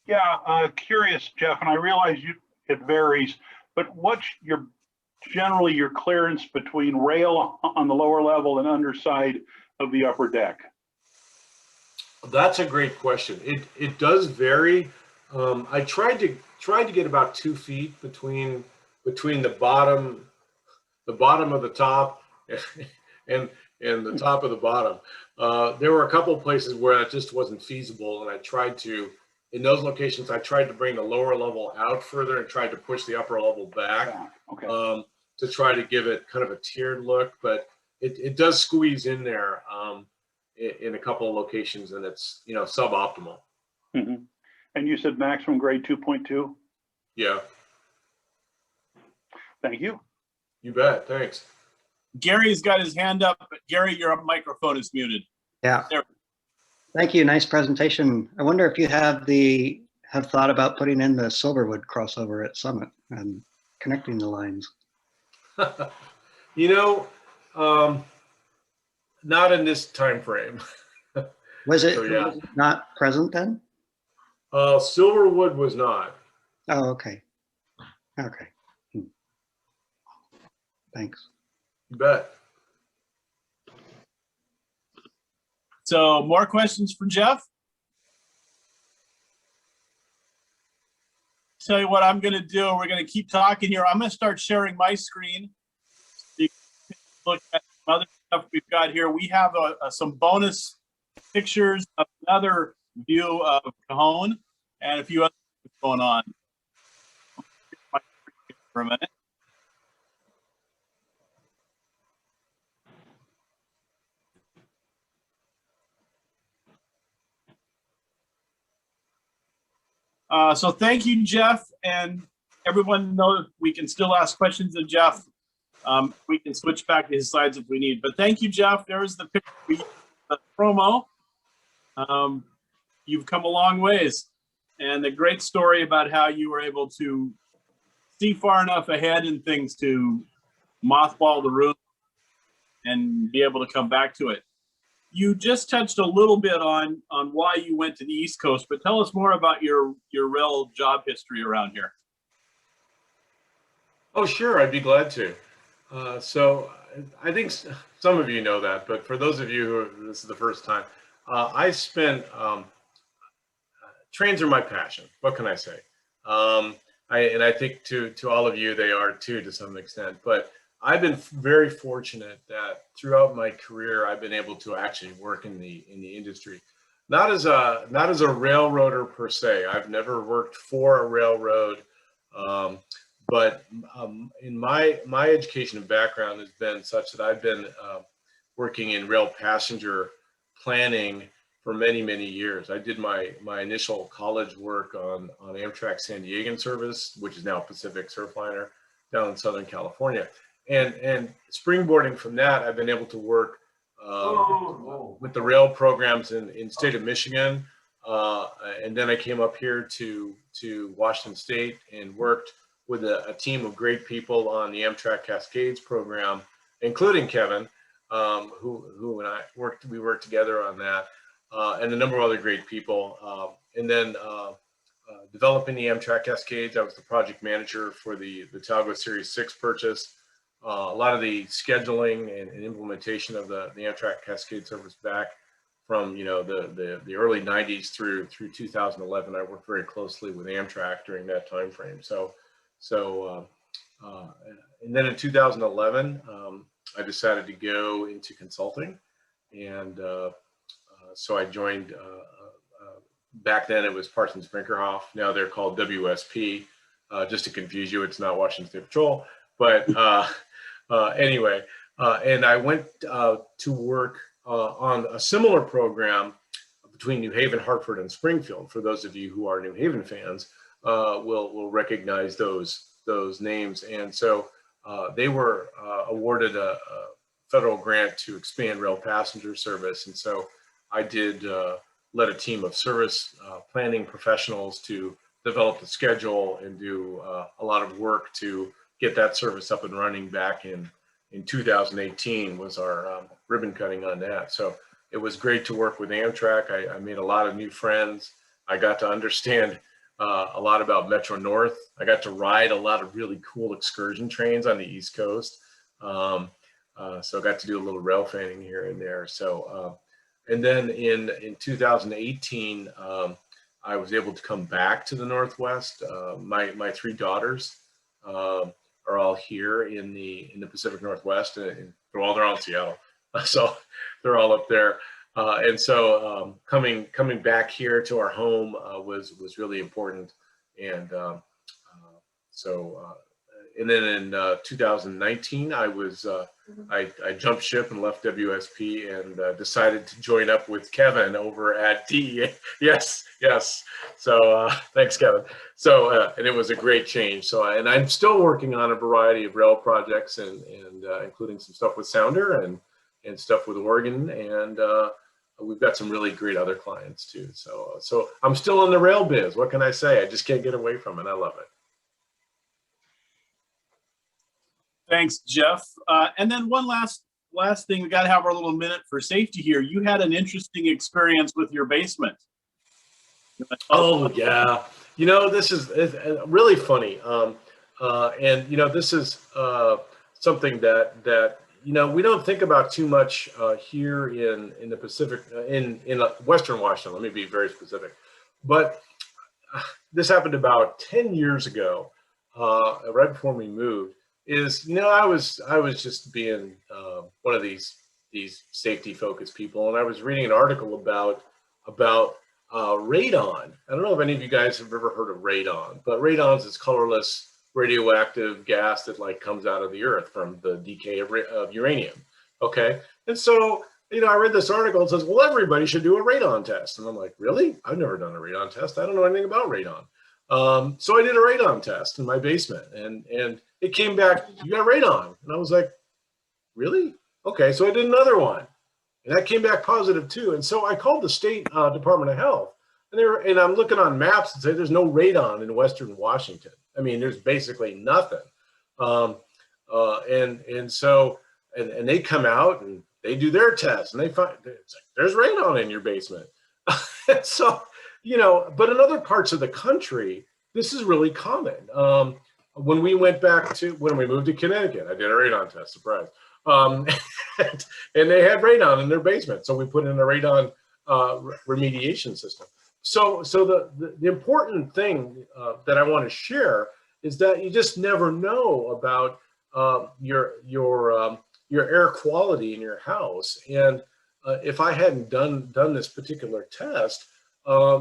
Yeah, curious, Jeff, and I realize it varies, but what's generally your clearance between rail on the lower level and underside of the upper deck? That's a great question. It does vary. I tried to get about 2 feet between the bottom of the top and the top of the bottom. There were a couple of places where that just wasn't feasible, and I tried to, in those locations, I tried to bring the lower level out further and tried to push the upper level back. Yeah, okay. To try to give it kind of a tiered look, but it does squeeze in there in a couple of locations, and it's, you know, suboptimal. Mm-hmm. And you said maximum grade 2.2? Yeah. Thank you. You bet. Thanks. Gary's got his hand up, but Gary, your microphone is muted. Yeah. There. Thank you. Nice presentation. I wonder if you have thought about putting in the Silverwood crossover at Summit and connecting the lines. You know, not in this time frame. Was it So, yeah. not present then? Silverwood was not. Oh, okay. Okay. Thanks. You bet. So more questions for Jeff? Tell you what I'm going to do. We're going to keep talking here. I'm going to start sharing my screen. You can look at some other stuff we've got here. We have some bonus pictures of another view of Cajon and a few other things going on. For a minute. So thank you, Jeff, and everyone knows we can still ask questions of Jeff. We can switch back to his slides if we need, but thank you, Jeff. There's the picture, the promo. You've come a long ways, and a great story about how you were able to see far enough ahead in things to mothball the room and be able to come back to it. You just touched a little bit on why you went to the East Coast, but tell us more about your rail job history around here. Oh, sure, I'd be glad to. So I think some of you know that, but for those of you who this is the first time, I spent, trains are my passion. What can I say? And I think to all of you, they are too, to some extent, but I've been very fortunate that throughout my career, I've been able to actually work in the industry. Not as a railroader per se. I've never worked for a railroad, but in my education and background has been such that I've been working in rail passenger planning for many, many years. I did my initial college work on Amtrak San Diegan service, which is now Pacific Surfliner down in Southern California. And springboarding from that, I've been able to work with the rail programs in state of Michigan. And then I came up here to Washington State and worked with a team of great people on the Amtrak Cascades program, including Kevin, who and I worked together on that, and a number of other great people. And then developing the Amtrak Cascades, I was the project manager for the Talgo Series 6 purchase. A lot of the scheduling and implementation of the Amtrak Cascade service back from the early 90s through 2011. I worked very closely with Amtrak during that time frame. And then in 2011, I decided to go into consulting, and so I joined. Back then it was Parsons Brinkerhoff. Now they're called WSP. Just to confuse you, it's not Washington State Patrol, but. Anyway, and I went to work on a similar program between New Haven, Hartford, and Springfield. For those of you who are New Haven fans, will recognize those names. And so they were awarded a federal grant to expand rail passenger service. And so I led a team of service planning professionals to develop the schedule and do a lot of work to get that service up and running. Back in 2018 was our ribbon cutting on that. So it was great to work with Amtrak. I made a lot of new friends. I got to understand a lot about Metro North. I got to ride a lot of really cool excursion trains on the East Coast. So I got to do a little rail fanning here and there. So, and then in 2018, I was able to come back to the Northwest. My three daughters are all here in the Pacific Northwest, and they're all in Seattle, so they're all up there. And so coming back here to our home was really important. And and then in 2019, I jumped ship and left WSP and decided to join up with Kevin over at DEA. Yes. So thanks, Kevin. So and it was a great change. So and I'm still working on a variety of rail projects and including some stuff with Sounder and stuff with Oregon, and we've got some really great other clients too. So I'm still in the rail biz. What can I say? I just can't get away from it. I love it. Thanks, Jeff. And then one last last thing, we got to have our little minute for safety here. You had an interesting experience with your basement. Oh yeah, this is really funny. And this is something that we don't think about too much here in the Pacific, in Western Washington. Let me be very specific. But this happened about 10 years ago, right before we moved. I was just being one of these safety focused people, and I was reading an article about radon. I don't know if any of you guys have ever heard of radon, but radon is this colorless radioactive gas that like comes out of the earth from the decay of uranium. Okay, and so I read this article and says, well, everybody should do a radon test, and I'm like, really? I've never done a radon test. I don't know anything about radon. So I did a radon test in my basement, and it came back, you got radon, and I was like, really? Okay, so I did another one. And that came back positive too. And so I called the state Department of Health, and I'm looking on maps and say there's no radon in Western Washington. I mean, there's basically nothing. And they come out and they do their tests, and they find it's like, there's radon in your basement. So, but in other parts of the country, this is really common. When we moved to Connecticut, I did a radon test, surprise. And they had radon in their basement, so we put in a radon remediation system. So the important thing that I want to share is that you just never know about your air quality in your house. And if I hadn't done this particular test, I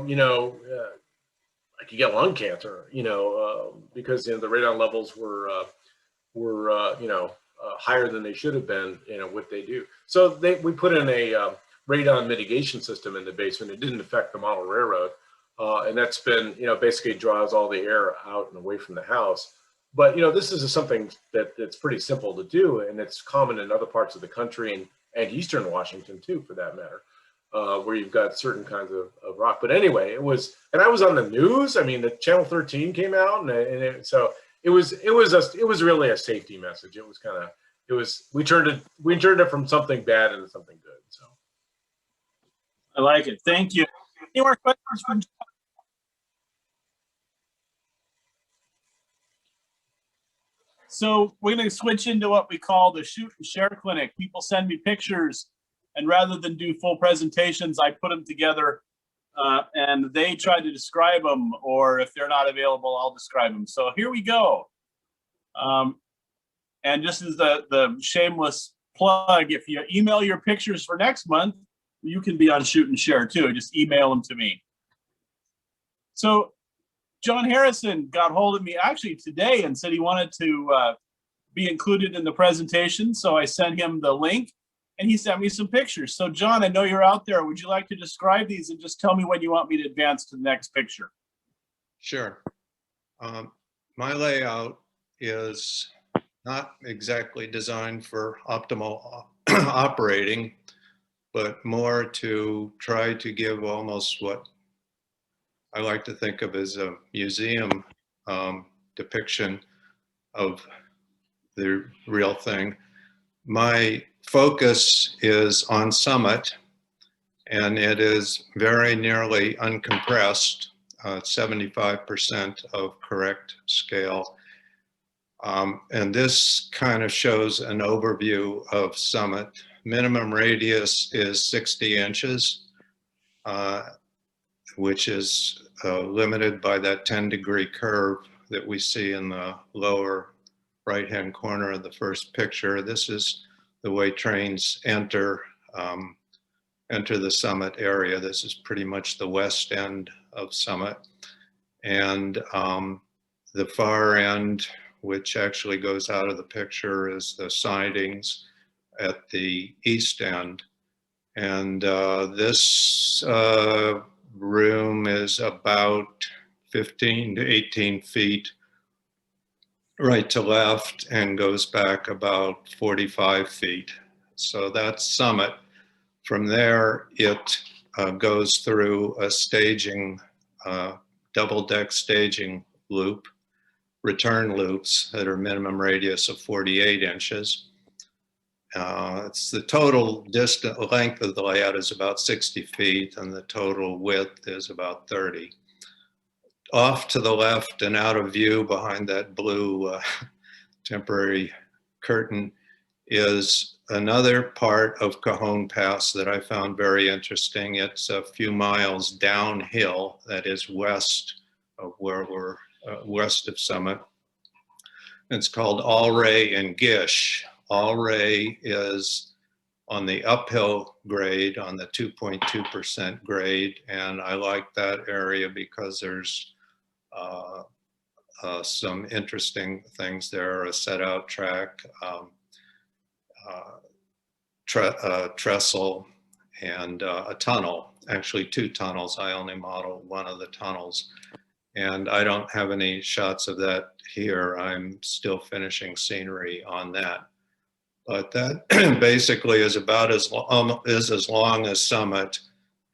could get lung cancer, because the radon levels were higher than they should have been, what they do. So we put in a radon mitigation system in the basement. It didn't affect the model railroad. And that's been, basically draws all the air out and away from the house. But, this is something that's pretty simple to do. And it's common in other parts of the country and Eastern Washington too, for that matter, where you've got certain kinds of rock. But anyway, and I was on the news. I mean, the Channel 13 came out, so it was really a safety message. We turned it from something bad into something good. So I like it. Thank you. Any more questions from Jeff? So we're going to switch into what we call the shoot and share clinic. People send me pictures, and rather than do full presentations, I put them together and they try to describe them, or if they're not available, I'll describe them. So here we go. And just as the shameless plug, if you email your pictures for next month, you can be on shoot and share too. Just email them to me. So John Harrison got hold of me actually today and said he wanted to be included in the presentation. So I sent him the link and he sent me some pictures. So John, I know you're out there. Would you like to describe these and just tell me when you want me to advance to the next picture? Sure. My layout is not exactly designed for optimal operating, but more to try to give almost what I like to think of as a museum depiction of the real thing. My focus is on Summit, and it is very nearly uncompressed, 75% of correct scale. And this kind of shows an overview of Summit. Minimum radius is 60 inches, which is limited by that 10-degree curve that we see in the lower right-hand corner of the first picture. This is the way trains enter the Summit area. This is pretty much the west end of Summit. And the far end, which actually goes out of the picture, is the sidings at the east end. And this room is about 15 to 18 feet right to left and goes back about 45 feet. So that's Summit. From there, it goes through a staging, double-deck staging loop, return loops that are minimum radius of 48 inches. It's the total length of the layout is about 60 feet and the total width is about 30. Off to the left and out of view behind that blue temporary curtain is another part of Cajon Pass that I found very interesting. It's a few miles downhill, that is west of where we're west of Summit. It's called Alray and Gish. Alray is on the uphill grade, on the 2.2% grade, and I like that area because there's some interesting things there, a set out track, trestle, and a tunnel, actually 2 tunnels. I only modeled one of the tunnels. And I don't have any shots of that here. I'm still finishing scenery on that. But that basically is about as long as Summit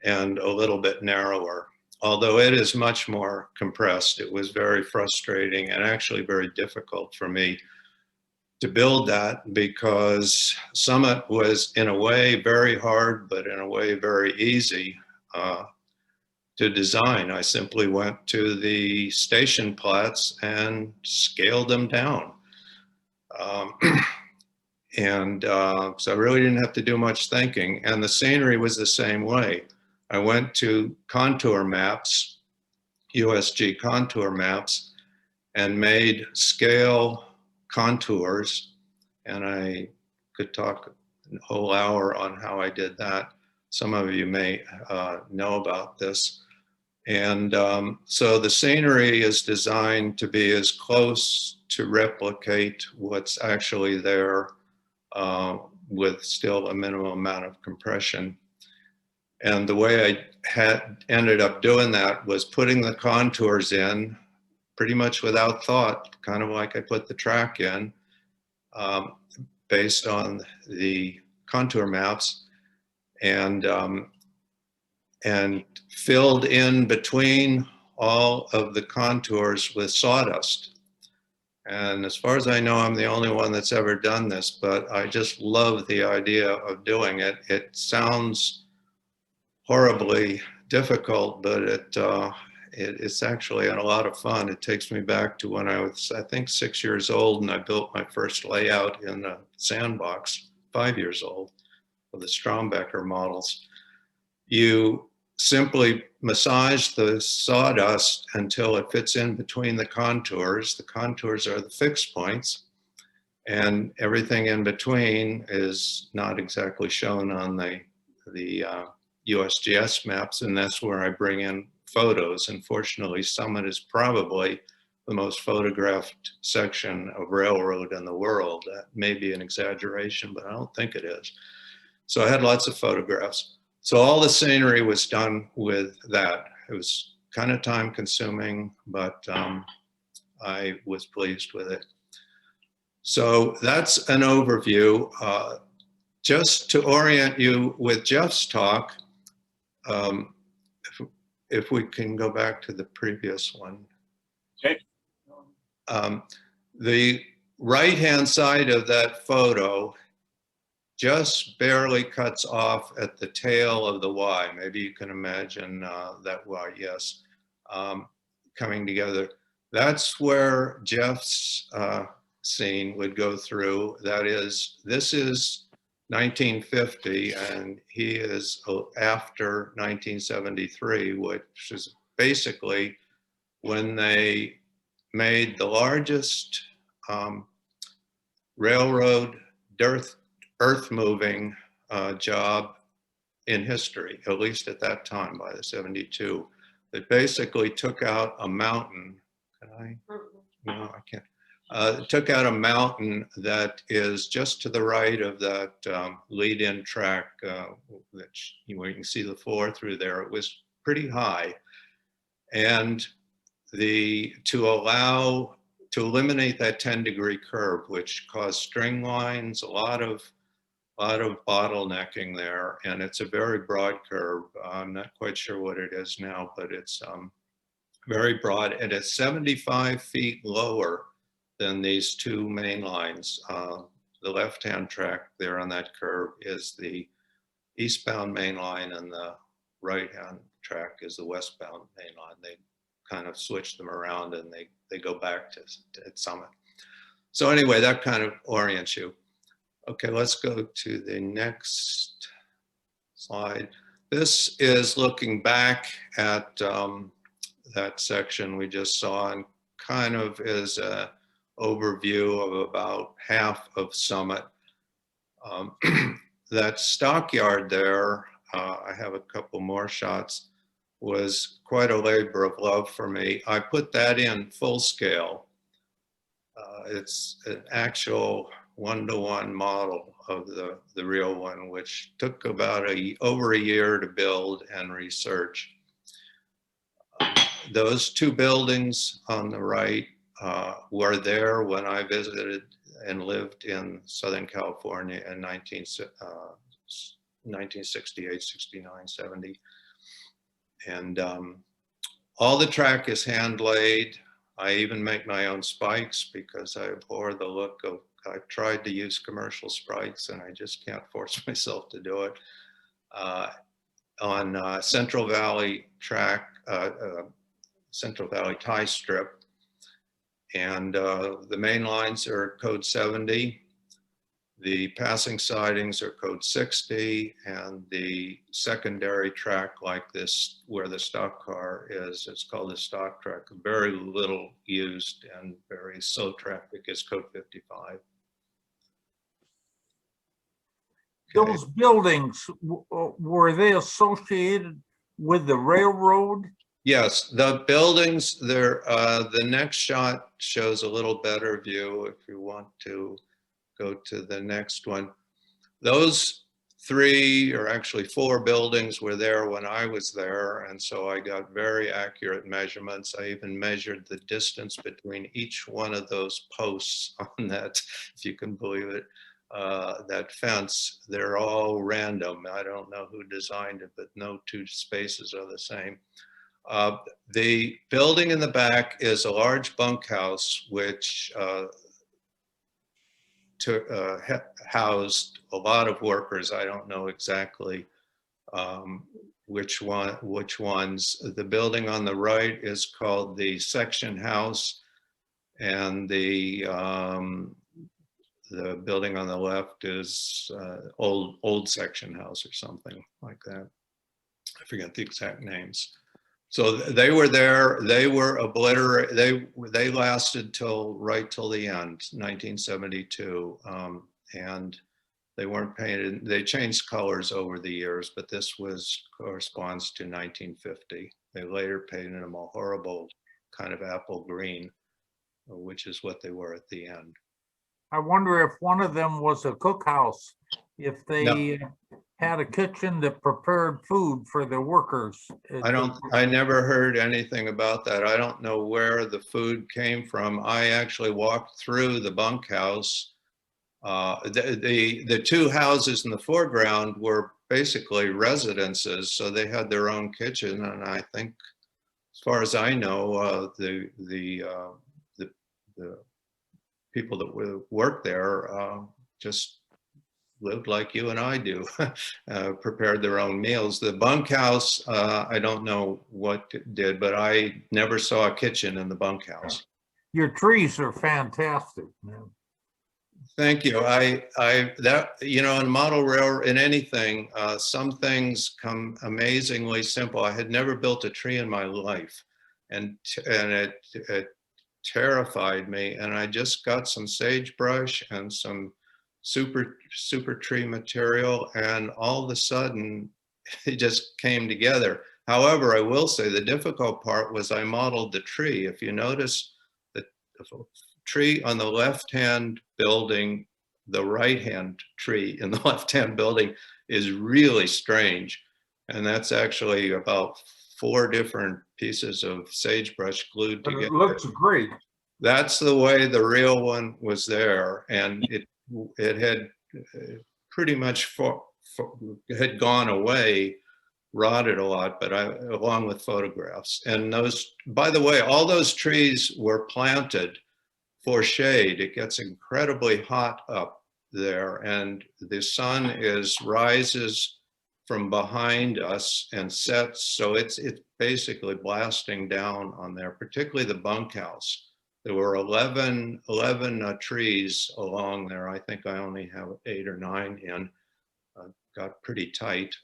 and a little bit narrower. Although it is much more compressed. It was very frustrating and actually very difficult for me to build that because Summit was in a way very hard, but in a way very easy to design. I simply went to the station plots and scaled them down. So I really didn't have to do much thinking. And the scenery was the same way. I went to contour maps, USG contour maps, and made scale contours. And I could talk a whole hour on how I did that. Some of you may know about this. And so the scenery is designed to be as close to replicate what's actually there with still a minimum amount of compression. And the way I ended up doing that was putting the contours in pretty much without thought, kind of like I put the track in based on the contour maps, and filled in between all of the contours with sawdust. And as far as I know, I'm the only one that's ever done this, but I just love the idea of doing it. It sounds horribly difficult, but it's actually a lot of fun. It takes me back to when I was, I think, 6 years old, and I built my first layout in a sandbox, 5 years old, with the Strombecker models. You simply massage the sawdust until it fits in between the contours. The contours are the fixed points, and everything in between is not exactly shown on the USGS maps, and that's where I bring in photos. And fortunately, Summit is probably the most photographed section of railroad in the world. That may be an exaggeration, but I don't think it is. So I had lots of photographs. So all the scenery was done with that. It was kind of time consuming, but I was pleased with it. So that's an overview. Just to orient you with Jeff's talk, if we can go back to the previous one. Okay. The right-hand side of that photo just barely cuts off at the tail of the Y. Maybe you can imagine that Y, yes, coming together. That's where Jeff's scene would go through. That is, this is 1950, and he is after 1973, which is basically when they made the largest railroad earth-moving job in history, at least at that time, by the 72. That basically took out a mountain. Can I? No, I can't. Took out a mountain that is just to the right of that lead-in track, which you can see the floor through there. It was pretty high, and to eliminate that 10-degree curve, which caused string lines, a lot of bottlenecking there, and it's a very broad curve. I'm not quite sure what it is now, but it's very broad, and it's 75 feet lower than these two main lines, the left-hand track there on that curve is the eastbound main line, and the right-hand track is the westbound main line. They kind of switch them around, and they go back to Summit. So anyway, that kind of orients you. Okay, let's go to the next slide. This is looking back at that section we just saw, and kind of is a overview of about half of Summit. That stockyard there, I have a couple more shots, was quite a labor of love for me. I put that in full scale. It's an actual one-to-one model of the real one, which took about over a year to build and research. Those two buildings on the right were there when I visited and lived in Southern California in 1968, 69, 70. And all the track is hand laid. I even make my own spikes because I abhor the look of, I've tried to use commercial spikes and I just can't force myself to do it. On Central Valley track, Central Valley tie strip. And the main lines are code 70. The passing sidings are code 60, and the secondary track like this, where the stock car is, it's called the stock track, very little used and very slow traffic is code 55. Okay. Those buildings, were they associated with the railroad? Yes, the buildings there, the next shot shows a little better view if you want to go to the next one. Those 3 or actually 4 buildings were there when I was there, and so I got very accurate measurements. I even measured the distance between each one of those posts on that, if you can believe it, that fence. They're all random. I don't know who designed it, but no 2 spaces are the same. The building in the back is a large bunkhouse, which housed a lot of workers. I don't know exactly which ones. The building on the right is called the section house, and the building on the left is old section house or something like that. I forget the exact names. So they were there, they were obliterated, they lasted right till the end, 1972. And they weren't painted, they changed colors over the years, but this corresponds to 1950. They later painted them a horrible kind of apple green, which is what they were at the end. I wonder if one of them was a cookhouse, if they had a kitchen that prepared food for the workers. I never heard anything about that. I don't know where the food came from. I actually walked through the bunkhouse. The 2 houses in the foreground were basically residences, so they had their own kitchen. And I think, as far as I know, the people that work there just lived like you and I do, prepared their own meals. The bunkhouse, I don't know what it did, but I never saw a kitchen in the bunkhouse. Your trees are fantastic, man. Thank you. That, you know, in model railroad, in anything, some things come amazingly simple. I had never built a tree in my life, and it terrified me. And I just got some sagebrush and some super tree material, and all of a sudden it just came together. However, I will say the difficult part was I modeled the tree. If you notice the tree on the left-hand building, the right-hand tree in the left-hand building is really strange. And that's actually about 4 different pieces of sagebrush glued together. It looks great. That's the way the real one was there. And it had pretty much had gone away, rotted a lot, but along with photographs. And those, by the way, all those trees were planted for shade. It gets incredibly hot up there, and the sun rises from behind us and sets, so it's basically blasting down on there, particularly the bunkhouse. There were 11 trees along there. I think I only have 8 or 9 in. Got pretty tight,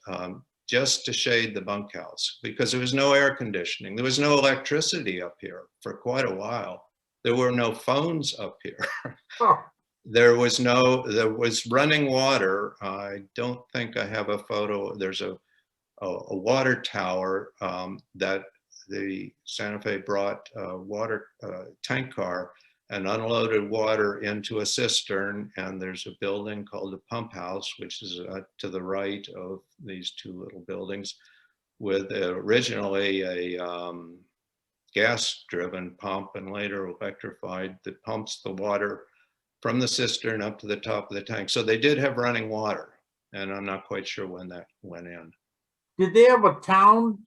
just to shade the bunkhouse, because there was no air conditioning. There was no electricity up here for quite a while. There were no phones up here. Oh, There was running water. I don't think I have a photo. There's a water tower that the Santa Fe brought a water tank car and unloaded water into a cistern. And there's a building called the pump house, which is to the right of these 2 little buildings, with originally a gas-driven pump and later electrified, that pumps the water from the cistern up to the top of the tank. So they did have running water, and I'm not quite sure when that went in. did they have a town,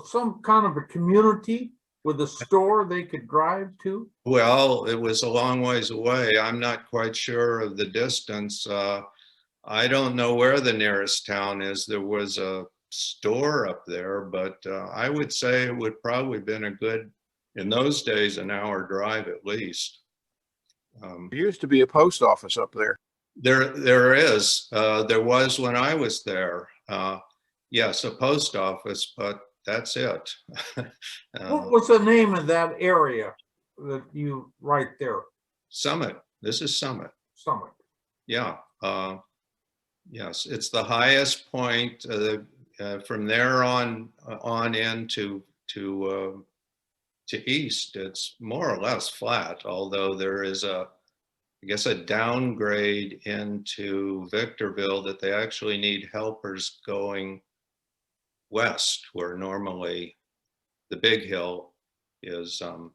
some kind of a community with a store they could drive to? Well, it was a long ways away. I'm not quite sure of the distance. I don't know where the nearest town is. There was a store up there, but I would say it would probably been a good, in those days, an hour drive at least. There used to be a post office up there. There is. There was when I was there. Yes, a post office, but that's it. What was the name of that area that you, right there, Summit. This is Summit. Summit? Yeah. Yes, it's the highest point. From there on in to east, it's more or less flat, although there is I guess a downgrade into Victorville that they actually need helpers going west, where normally the big hill is. Or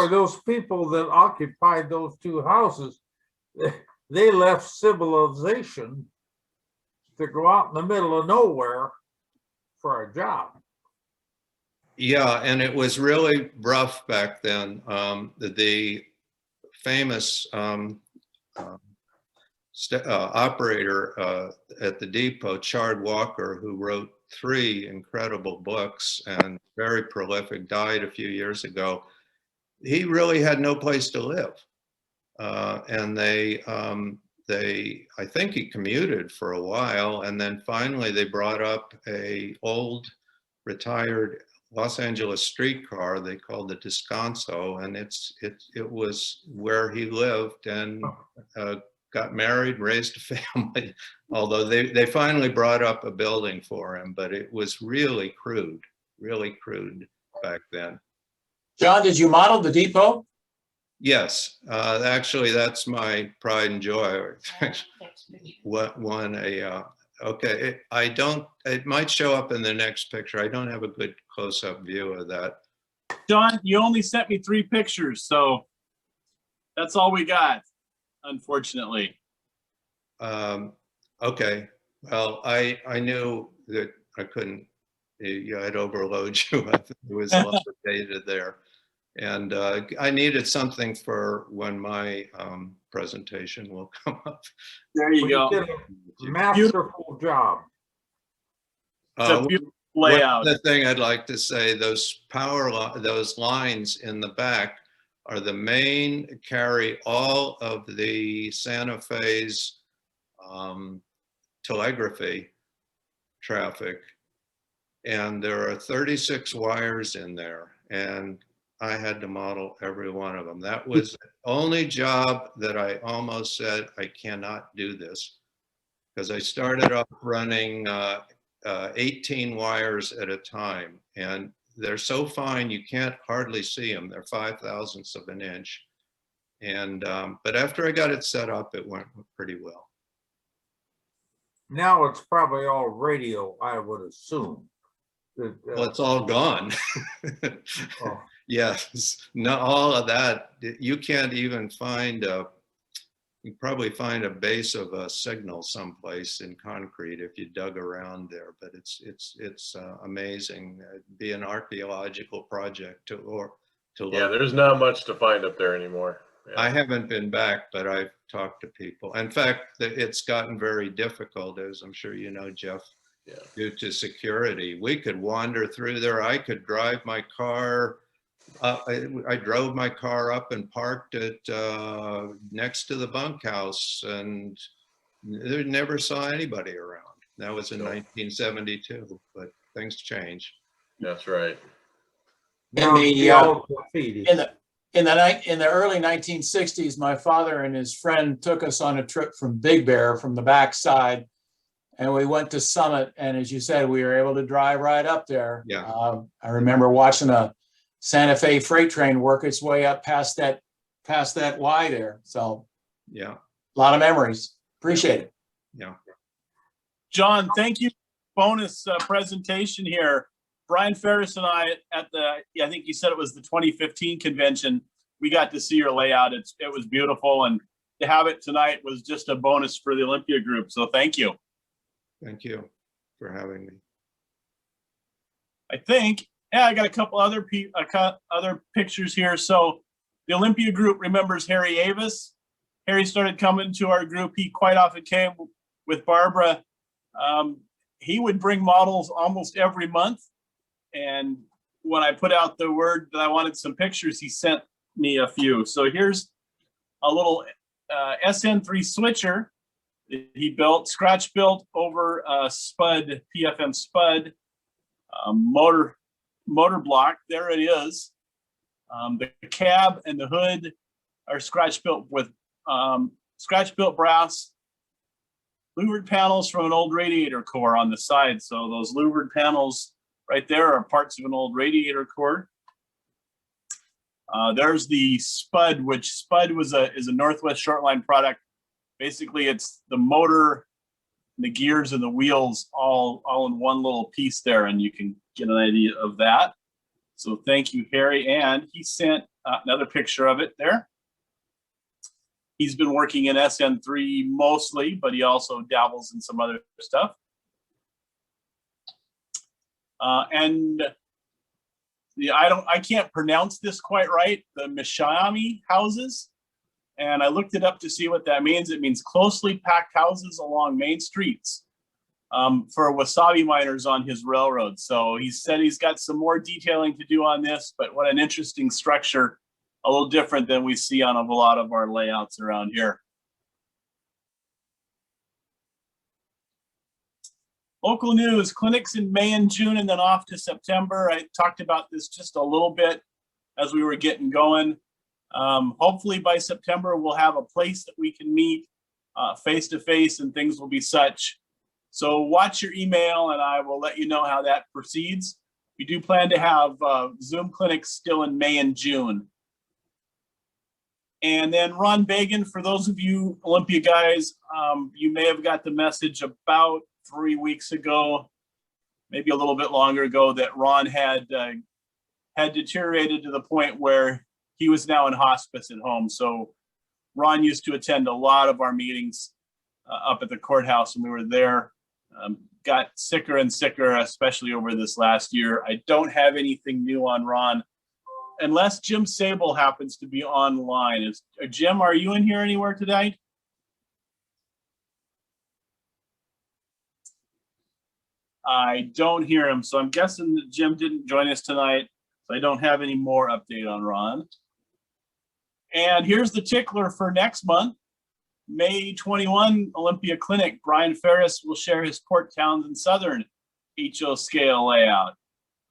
those people that occupied those 2 houses, they left civilization to go out in the middle of nowhere for a job. Yeah, and it was really rough back then. The famous operator at the depot, Chard Walker, who wrote 3 incredible books and very prolific, died a few years ago. He really had no place to live. And I think he commuted for a while, and then finally they brought up a old retired Los Angeles streetcar they called the Descanso, and it was where he lived and got married, raised a family. Although they finally brought up a building for him, but it was really crude back then. John, did you model the depot? Yes, actually, that's my pride and joy. Okay, it might show up in the next picture. I don't have a good close-up view of that. John, you only sent me 3 pictures, so that's all we got, unfortunately. Okay, well, I knew that I couldn't, I'd overload you. There was a lot of data there. And I needed something for when my presentation will come up. There you go. did a masterful job. It's a beautiful layout. The thing I'd like to say, those lines in the back are the main, carry all of the Santa Fe's telegraphy traffic. And there are 36 wires in there. And I had to model every one of them. That was the only job that I almost said, I cannot do this. Because I started off running 18 wires at a time. And they're so fine, you can't hardly see them. They're 5/1000ths of an inch. And, but after I got it set up, it went pretty well. Now it's probably all radio, I would assume. Well, it's all gone. Oh. Yes, no, all of that. You can't even find you probably find a base of a signal someplace in concrete if you dug around there. But it's amazing. It'd be an archaeological project to Yeah, there's not much to find up there anymore. I haven't been back, but I've talked to people. In fact, it's gotten very difficult, as I'm sure you know, Jeff, Yeah. due to security. We could wander through there. I could drive my car. I drove my car up and parked it next to the bunkhouse, and never saw anybody around. That was in 1972, but things change. That's right. Now, the, see all graffiti. In the early 1960s, my father and his friend took us on a trip from Big Bear from the backside, and we went to Summit. And as you said, we were able to drive right up there. Yeah. I remember watching a Santa Fe freight train work its way up past that Y there. So Yeah. a lot of memories. Appreciate it. Yeah. John, thank you. Bonus presentation here. Brian Ferris and I at the, I think you said it was the 2015 convention, we got to see your layout. It was beautiful, and to have it tonight was just a bonus for the Olympia group. So thank you. Thank you for having me. I think, yeah, I got a couple other other pictures here. So the Olympia group remembers Harry Avis. Harry started coming to our group. He quite often came with Barbara. He would bring models almost every month. And when I put out the word that I wanted some pictures, he sent me a few. So here's a little SN3 switcher that he built, scratch built over a Spud, PFM Spud motor block. There it is. The cab and the hood are scratch built with scratch built brass. Louvered panels from an old radiator core on the side. So those louvered panels right there are parts of an old radiator core. There's the Spud, which Spud is a Northwest Shortline product. Basically, it's the motor, the gears, and the wheels all in one little piece there, and you can get an idea of that. So thank you, Harry. And he sent another picture of it there. He's been working in SN3 mostly, but he also dabbles in some other stuff. And I can't pronounce this quite right, the Mishami houses. And I looked it up to see what that means. It means closely packed houses along main streets for wasabi miners on his railroad. So he said he's got some more detailing to do on this, but what an interesting structure, a little different than we see on a lot of our layouts around here. Local news, clinics in May and June, and then off to September. I talked about this just a little bit as we were getting going. Hopefully by September, we'll have a place that we can meet face-to-face, and things will be such. So watch your email, and I will let you know how that proceeds. We do plan to have Zoom clinics still in May and June. And then Ron Bagan, for those of you Olympia guys, you may have got the message about 3 weeks ago, maybe a little bit longer ago, that Ron had deteriorated to the point where he was now in hospice at home. So Ron used to attend a lot of our meetings up at the courthouse, and we were there. Got sicker and sicker, especially over this last year. I don't have anything new on Ron, unless Jim Sable happens to be online. Jim, are you in here anywhere today? I don't hear him, so I'm guessing that Jim didn't join us tonight. So I don't have any more update on Ron. And here's the tickler for next month, May 21, Olympia Clinic. Brian Ferris will share his Port Townsend Southern HO scale layout.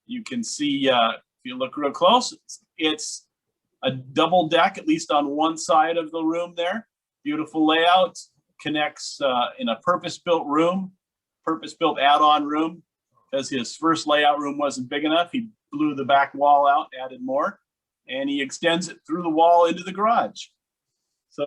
You can see, if you look real close, it's a double deck, at least on one side of the room there. Beautiful layout, connects in a purpose-built room, purpose-built add-on room, because his first layout room wasn't big enough. He blew the back wall out, added more, and he extends it through the wall into the garage.